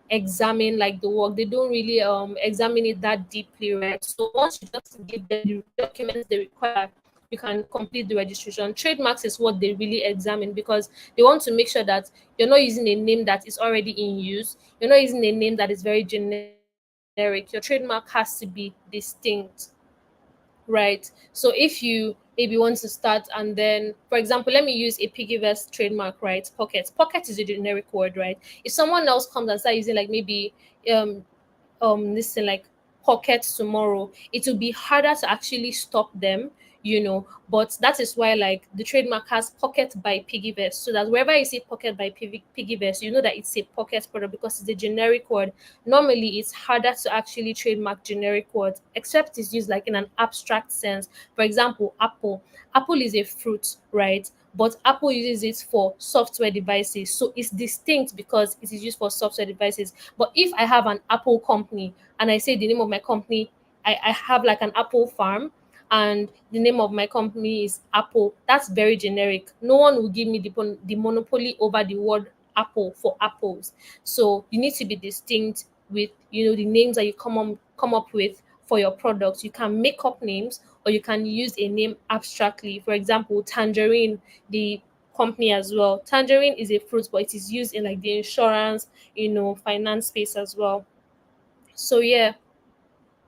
examine, like, the work, they don't really examine it that deeply, right? So once you just give them the documents they require, you can complete the registration. Trademarks is what they really examine, because they want to make sure that you're not using a name that is already in use, you're not using a name that is very generic. Your trademark has to be distinct, right? So if you maybe want to start, and then, for example, let me use a piggyverse trademark, right? Pocket is a generic word, right? If someone else comes and start using, like, maybe um this thing, like, pocket tomorrow, it will be harder to actually stop them, but that is why, like, the trademark has pocket by piggyverse, so that wherever you see pocket by piggyverse, you know that it's a pocket product, because it's a generic word. Normally it's harder to actually trademark generic words, except it's used, like, in an abstract sense. For example, apple is a fruit, right? but Apple uses it for software devices. So it's distinct because it is used for software devices. But if I have an Apple company and I say the name of my company, I have like an Apple farm, and the name of my company is Apple, that's very generic. No one will give me the monopoly over the word Apple for apples. So you need to be distinct with, the names that you come up with for your products. You can make up names, or you can use a name abstractly. For example, Tangerine, the company as well. Tangerine is a fruit, but it is used in like the insurance, finance space as well. So yeah,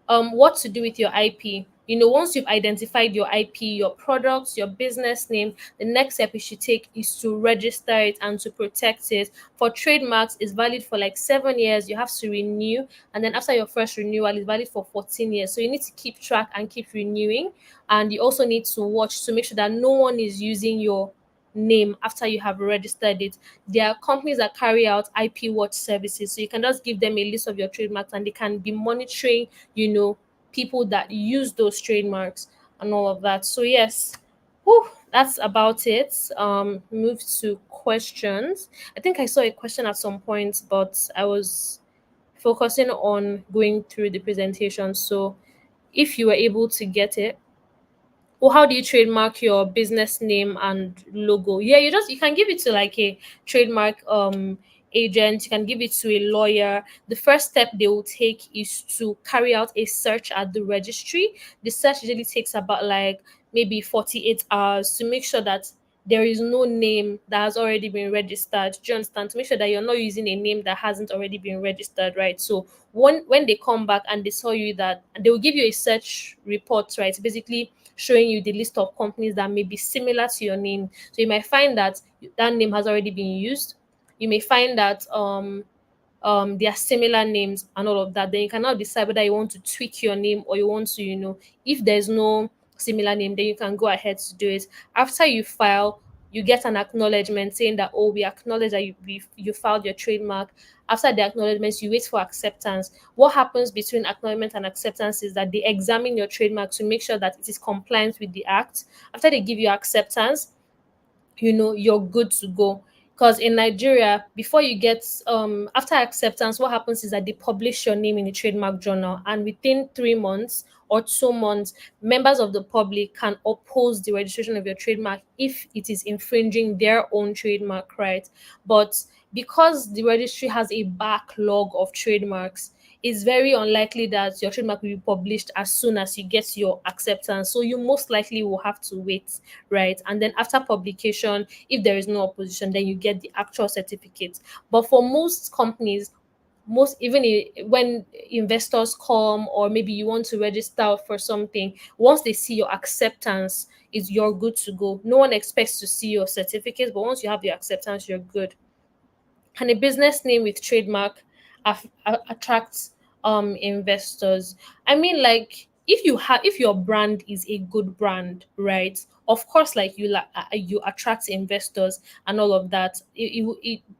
what to do with your IP. Once you've identified your IP, your products, your business name, the next step you should take is to register it and to protect it. For trademarks, it's valid for like 7 years. You have to renew, and then after your first renewal, it's valid for 14 years. So you need to keep track and keep renewing, and you also need to watch to make sure that no one is using your name after you have registered it. There are companies that carry out IP watch services, so you can just give them a list of your trademarks, and they can be monitoring, you know, people that use those trademarks and all of that. So yes, whew, that's about it. Move to questions. I think I saw a question at some point, but I was focusing on going through the presentation. So if you were able to get it, or how do you trademark your business name and logo? Yeah, you can give it to like a trademark agent. You can give it to a lawyer. The first step they will take is to carry out a search at the registry. The search usually takes about like maybe 48 hours to make sure that there is no name that has already been registered. Do you understand? To make sure that you're not using a name that hasn't already been registered, right? So when they come back and they saw you, that they will give you a search report, right? Basically showing you the list of companies that may be similar to your name. So you might find that that name has already been used. You may find that there are similar names and all of that. Then you can now decide whether you want to tweak your name, or you want to, if there's no similar name, then you can go ahead to do it. After you file, you get an acknowledgement saying that, oh, we acknowledge that you filed your trademark. After the acknowledgements, you wait for acceptance. What happens between acknowledgement and acceptance is that they examine your trademark to make sure that it is compliant with the act. After they give you acceptance, you're good to go. Because in Nigeria, before you get after acceptance, what happens is that they publish your name in the trademark journal, and within 3 months or 2 months, members of the public can oppose the registration of your trademark if it is infringing their own trademark, right? But because the registry has a backlog of trademarks, it's very unlikely that your trademark will be published as soon as you get your acceptance. So you most likely will have to wait, right? And then after publication, if there is no opposition, then you get the actual certificate. But for most companies, when investors come, or maybe you want to register for something, once they see your acceptance, is you're good to go. No one expects to see your certificate, but once you have your acceptance, you're good. Can a business name with trademark attract investors? I mean, like, if your brand is a good brand, right? Of course, like you attract investors and all of that.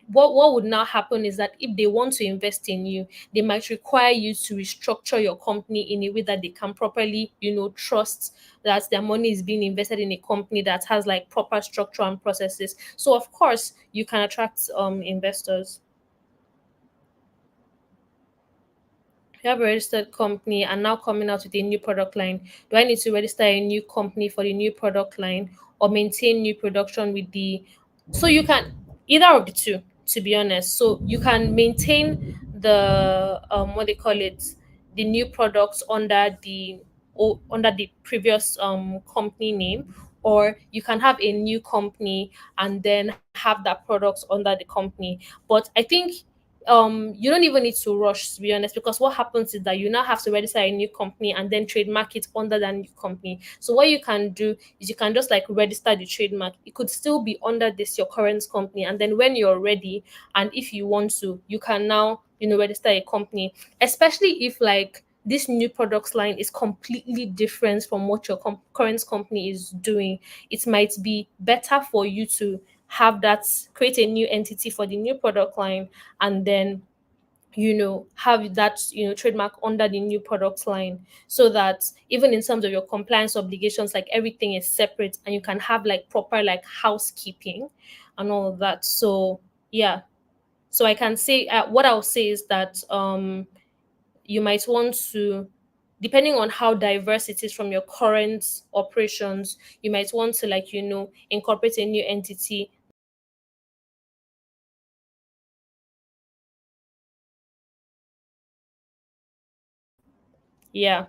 What would now happen is that if they want to invest in you, they might require you to restructure your company in a way that they can properly, trust that their money is being invested in a company that has like proper structure and processes. So of course you can attract investors. If you have a registered company and now coming out with a new product line, do I need to register a new company for the new product line, or maintain new production with the so you can either of the two, to be honest. So you can maintain the what they call it, the new products under the previous company name, or you can have a new company and then have that products under the company. But I think you don't even need to rush, to be honest, because what happens is that you now have to register a new company and then trademark it under that new company. So what you can do is you can just like register the trademark. It could still be under this your current company, and then when you're ready, and if you want to, you can now register a company, especially if like this new products line is completely different from what your current company is doing. It might be better for you to have that create a new entity for the new product line, and then have that trademark under the new product line, so that even in terms of your compliance obligations, like everything is separate, and you can have like proper like housekeeping and all of that. So yeah, so I can say, what I'll say is that you might want to, depending on how diverse it is from your current operations, you might want to, like, incorporate a new entity. Yeah.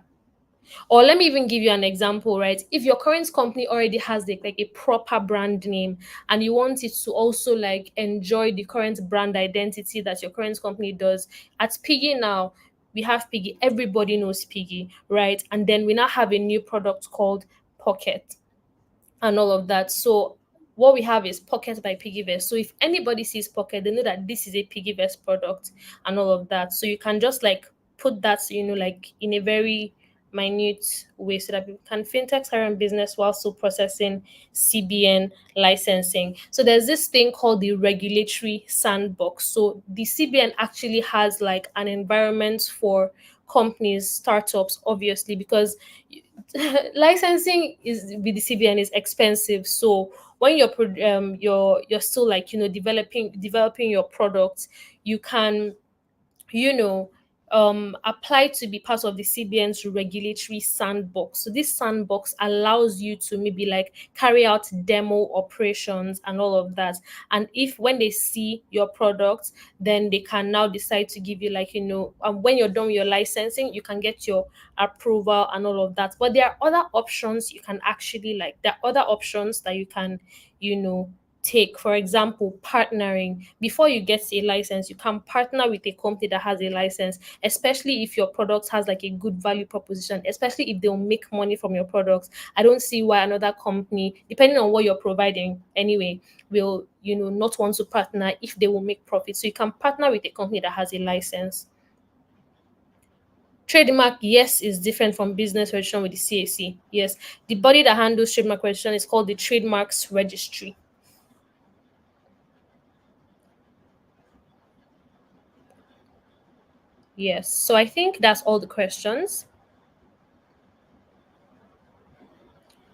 Or let me even give you an example, right? If your current company already has like a proper brand name, and you want it to also like enjoy the current brand identity that your current company does, at Piggy now, we have Piggy. Everybody knows Piggy, right? And then we now have a new product called Pocket and all of that. So what we have is Pocket by Piggyverse. So if anybody sees Pocket, they know that this is a Piggyverse product and all of that. So you can just like put that, like in a very minute way, so that people can fintechs are in business while still processing CBN licensing. So there's this thing called the regulatory sandbox. So the CBN actually has like an environment for companies, startups, obviously, because licensing is with the CBN is expensive. So when you're still like developing your product, you can you know, apply to be part of the CBN's regulatory sandbox. So this sandbox allows you to maybe like carry out demo operations and all of that. And if when they see your product, then they can now decide to give you like, when you're done with your licensing, you can get your approval and all of that. But there are other options you can actually like, there are other options that you can, you know, take. For example, partnering. Before you get a license, you can partner with a company that has a license, especially if your product has like a good value proposition, especially if they'll make money from your products. I don't see why another company, depending on what you're providing anyway, will not want to partner if they will make profit. So you can partner with a company that has a license. Trademark, yes, is different from business registration with the CAC. Yes, the body that handles trademark registration is called the Trademarks Registry. Yes. So I think that's all the questions.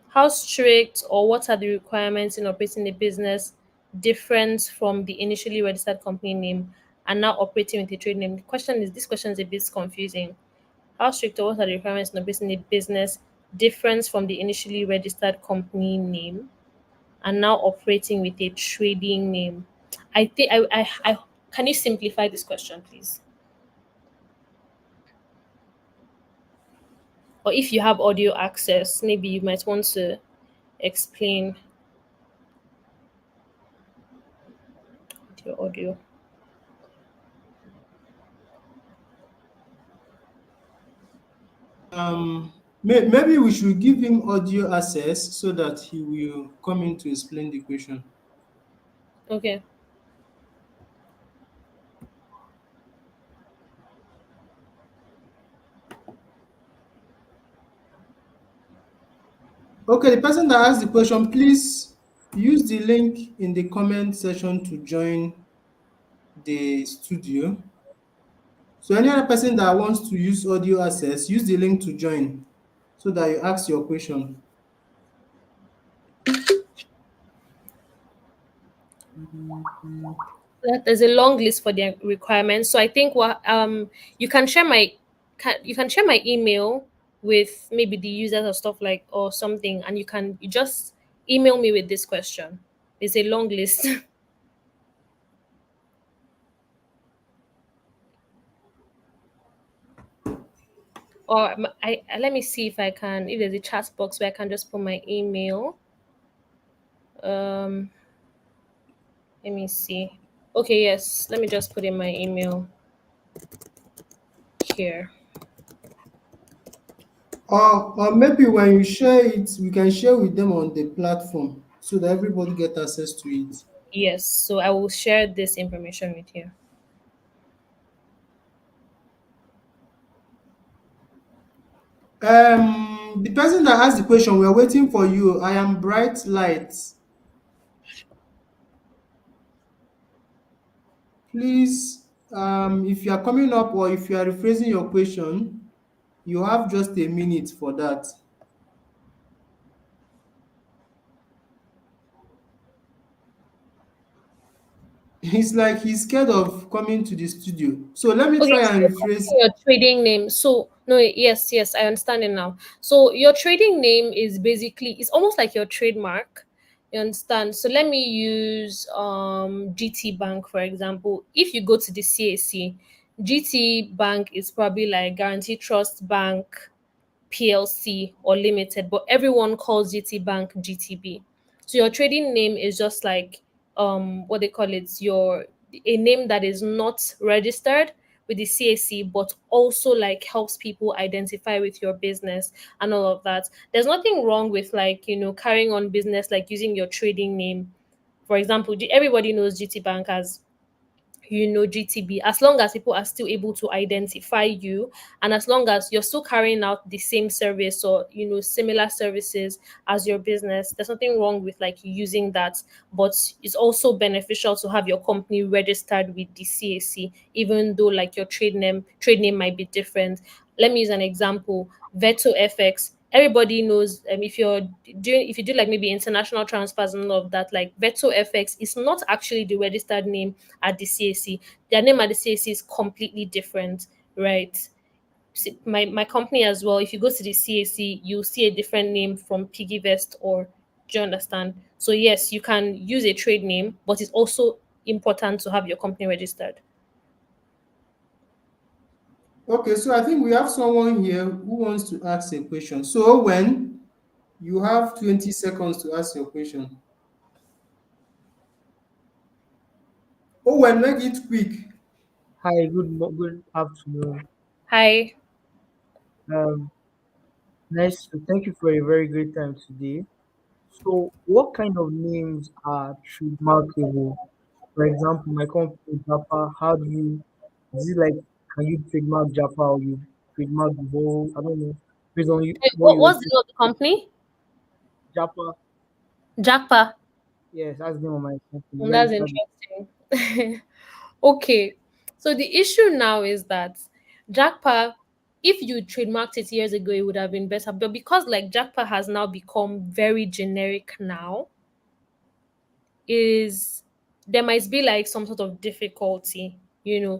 How strict or what are the requirements in operating a business different from the initially registered company name and now operating with a trade name? This question is a bit confusing. How strict or what are the requirements in operating a business different from the initially registered company name and now operating with a trading name? I think I can you simplify this question, please? Or if you have audio access, maybe you might want to explain your audio. Maybe we should give him audio access so that he will come in to explain the question. Okay. Okay, the person that asked the question, please use the link in the comment section to join the studio. So any other person that wants to use audio access, use the link to join so that you ask your question. There's a long list for the requirements. So I think what you can share you can share my email with maybe the users or stuff like or something, and you just email me with this question. It's a long list. Or let me see if I can, if there's a chat box where I can just put my email. Um, let me see. Okay, yes. Let me just put in my email here. Or maybe when you share it, we can share with them on the platform so that everybody get access to it. Yes. So I will share this information with you. The person that asked the question, we are waiting for you. I am bright light. Please If you are coming up or if you are rephrasing your question, you have just a minute for that. It's like he's scared of coming to the studio. So let me Okay, try so and you're rephrase. calling your trading name. So no, yes, yes, I understand it now. So your trading name is basically it's almost like your trademark. You understand? So let me use GT Bank for example. If you go to the CAC, GT Bank is probably like Guarantee Trust Bank PLC or limited, but everyone calls GT Bank GTB. So your trading name is just like what they call it, your a name that is not registered with the CAC, but also like helps people identify with your business and all of that. There's nothing wrong with like, carrying on business like using your trading name. For example, everybody knows GT Bank as GTB, as long as people are still able to identify you and as long as you're still carrying out the same service or similar services as your business, there's nothing wrong with like using that. But it's also beneficial to have your company registered with the CAC, even though like your trade name might be different. Let me use an example. Veto FX, everybody knows, if you do like maybe international transfers and all of that, like Veto FX is not actually the registered name at the CAC. Their name at the CAC is completely different, right? My company as well, if you go to the CAC, you'll see a different name from PiggyVest or do you understand? So yes, you can use a trade name, but it's also important to have your company registered. Okay, so I think we have someone here who wants to ask a question. So when you have 20 seconds to ask your question. Oh, well, make it quick. Hi, good afternoon. Hi. Um, nice to thank you for a very great time today. So, what kind of names are trademarkable? For example, my company Japa. How do you? Is it like can you trademark Japa or you trademark the whole? I don't know. Based on you, what What you was the expect. name of the company? Japa. Jackpa. Yes, that's the name of my company. That's Registered. interesting. Okay. So the issue now is that Jackpa, if you trademarked it years ago, it would have been better. But because like Jackpa has now become very generic now, is there might be like some sort of difficulty,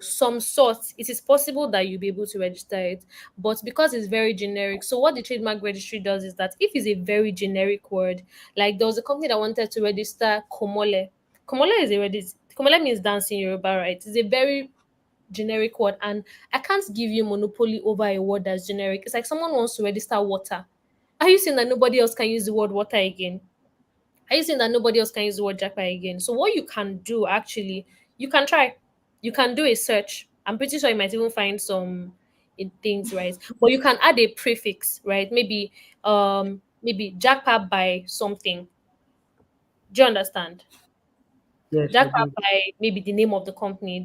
some sort. It is possible that you'll be able to register it, but because it's very generic, so what the trademark registry does is that if it's a very generic word, like there was a company that wanted to register Komole. Komole is a Komole means dancing Yoruba, right? It's a very generic word, and I can't give you monopoly over a word that's generic. It's like someone wants to register water. Are you saying that nobody else can use the word water again? Are you saying that nobody else can use the word jackpot again? So what you can do actually, you can try. You can do a search. I'm pretty sure you might even find some things, right? But you can add a prefix, right? Maybe jackpot by something. Do you understand? Yes, I Jackpot do. by maybe the name of the company.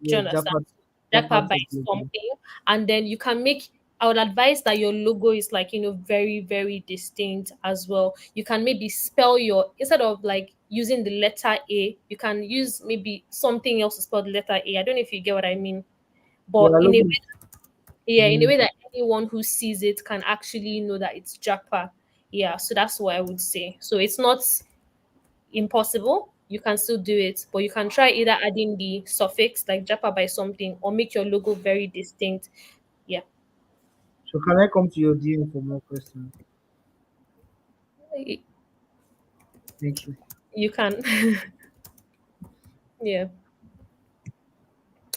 Do you Yes, understand? Japa. Jackpot Japa by Tech Logo. something, and then you can make. I would advise that your logo is like very very distinct as well. You can maybe spell your instead of like using the letter A, you can use maybe something else to spell the letter A. I don't know if you get what I mean, Yeah, but in a logo way, is yeah, in a way unique. that anyone who sees it can actually know that it's Jackpot. Yeah, so that's what I would say. So it's not impossible. You can still do it, but you can try either adding the suffix like Japa by something or make your logo very distinct. Yeah, So can I come to your DM for more questions? y- Thank you. you can. Yeah,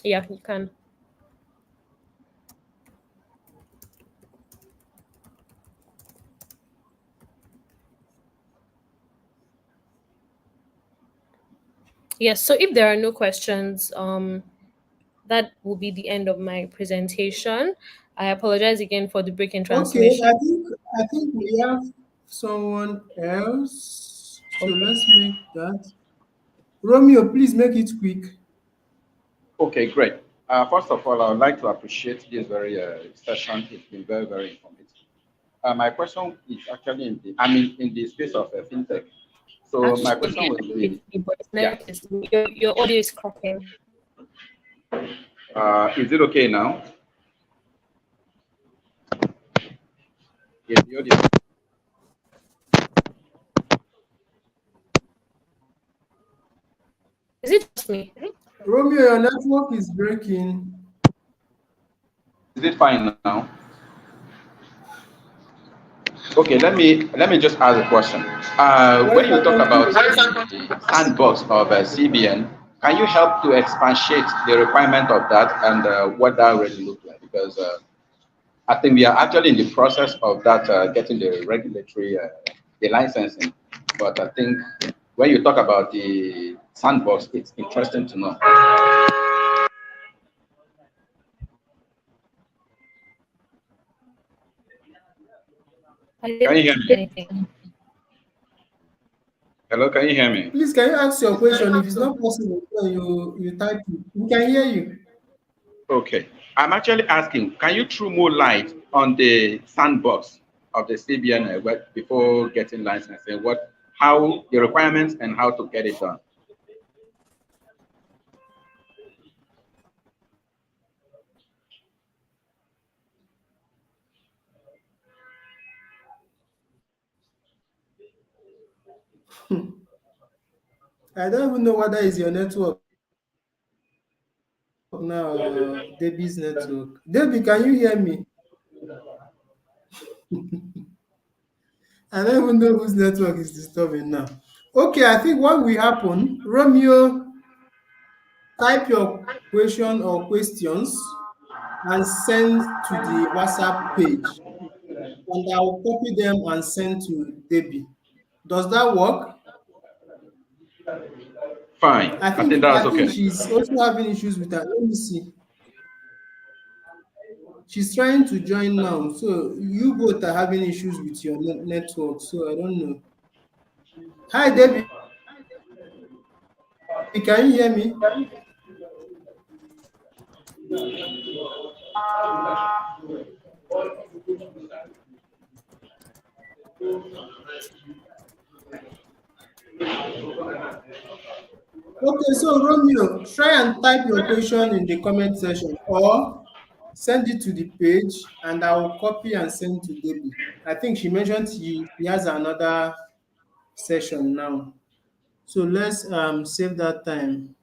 yeah, you can. Yes. So if there are no questions, that will be the end of my presentation. I apologize again for the break in Okay, transmission. I think we have someone else. So Okay. let's make that. Romeo, please make it quick. Okay, great. First of all, I would like to appreciate this very session. It's been very, very informative. My question is actually in the space of fintech. So my Actually, question I would think it's be, me, but yeah, your audio is cracking. Is it okay now? Is the audio? Is it just me? Romeo, your network is breaking. Is it fine now? Okay, let me just ask a question. Well, When you you can talk about continue. the sandbox of CBN, can you help to expatiate the requirement of that and what that really looks like? Because I think we are actually in the process of that getting the regulatory, the licensing. But I think when you talk about the sandbox, it's interesting to know. I Can didn't you hear get me? anything. Hello, can you hear me? Please, can you ask your question? If it's not possible, then you type it. We can hear you. Okay. I'm actually asking, can you throw more light on the sandbox of the CBN before getting licensing? How the requirements and how to get it done? I don't even know whether it's your network now or Debbie's network. Debbie, can you hear me? I don't even know whose network is disturbing now. Okay, I think what will happen, Romeo, type your question or questions and send to the WhatsApp page, and I will copy them and send to Debbie. Does that work? Fine. I I think think that's I think okay. she's also having issues with her. Let me see. She's trying to join now. So you both are having issues with your network. So I don't know. Hi Debbie, can you hear me? Okay, so Romeo, try and type your question in the comment section or send it to the page and I will copy and send to Debbie. I think she mentioned he has another session now. So let's save that time.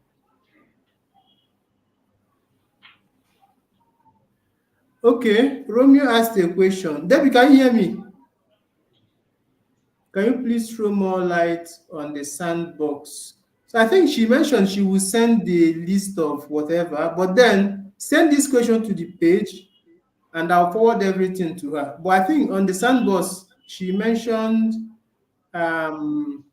Okay, Romeo asked a question. Debbie, can you hear me? Can you please throw more light on the sandbox? So I think she mentioned she will send the list of whatever, but then send this question to the page and I'll forward everything to her. But I think on the sandbox, she mentioned um,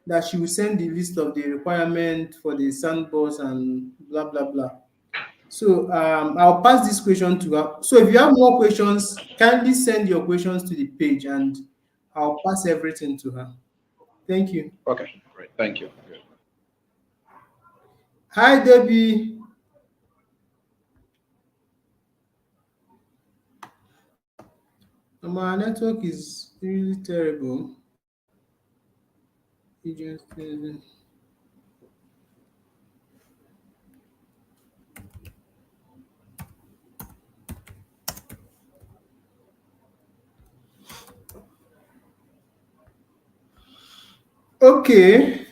that she will send the list of the requirement for the sandbox and blah blah blah. So I'll pass this question to her. So if you have more questions, kindly send your questions to the page and I'll pass everything to her. Thank you. Okay, great. Thank you. Good. Hi Debbie. My network is really terrible. You just okay.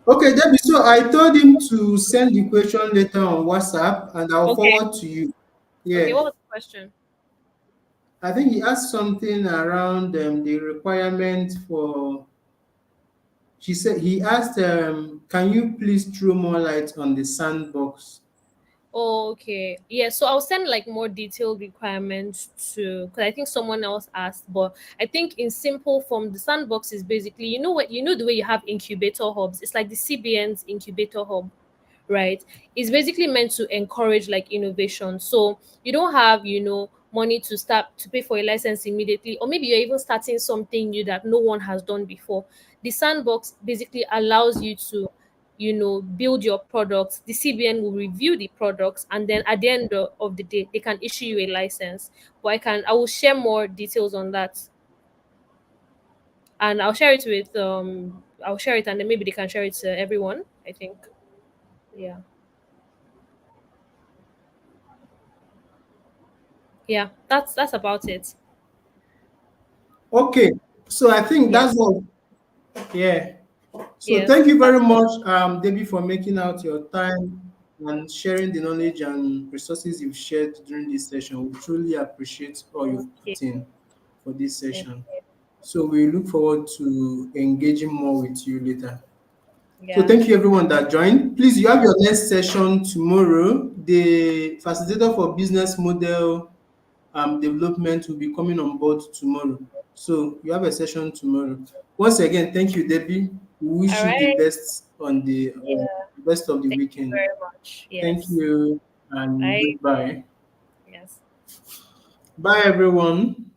Okay, Debbie. So I told him to send the question later on WhatsApp and I'll Okay. forward to you. Okay, Yeah. what was the question? I think he asked something around the requirement for. She said he asked, "Can you please throw more light on the sandbox?" Oh, okay. Yeah, so I'll send like more detailed requirements to because I think someone else asked, but I think in simple form, the sandbox is basically the way you have incubator hubs. It's like the CBN's incubator hub, right? It's basically meant to encourage like innovation. So you don't have, money to start to pay for a license immediately, or maybe you're even starting something new that no one has done before. The sandbox basically allows you to build your products. The CBN will review the products, and then at the end of the day they can issue you a license. But I will share more details on that, and I'll share it, and then maybe they can share it to everyone, I think. Yeah. Yeah, that's about it. Okay, so I think that's Yes. all. Yeah. So Yes, thank you very that's all. much, Debbie, for making out your time and sharing the knowledge and resources you've shared during this session. We truly appreciate all Thank you've you. put in for this Thank session. you. So we look forward to engaging more with you later. So Yeah. thank you everyone that joined. Please, you have your next session tomorrow. The facilitator for business model development will be coming on board tomorrow. So you have a session tomorrow. Once again, thank you, Debbie. We All wish you the right. best on the Yeah. best of the Thank you weekend. very much. Thank Yes. you and Bye. goodbye. Yes. Bye, everyone.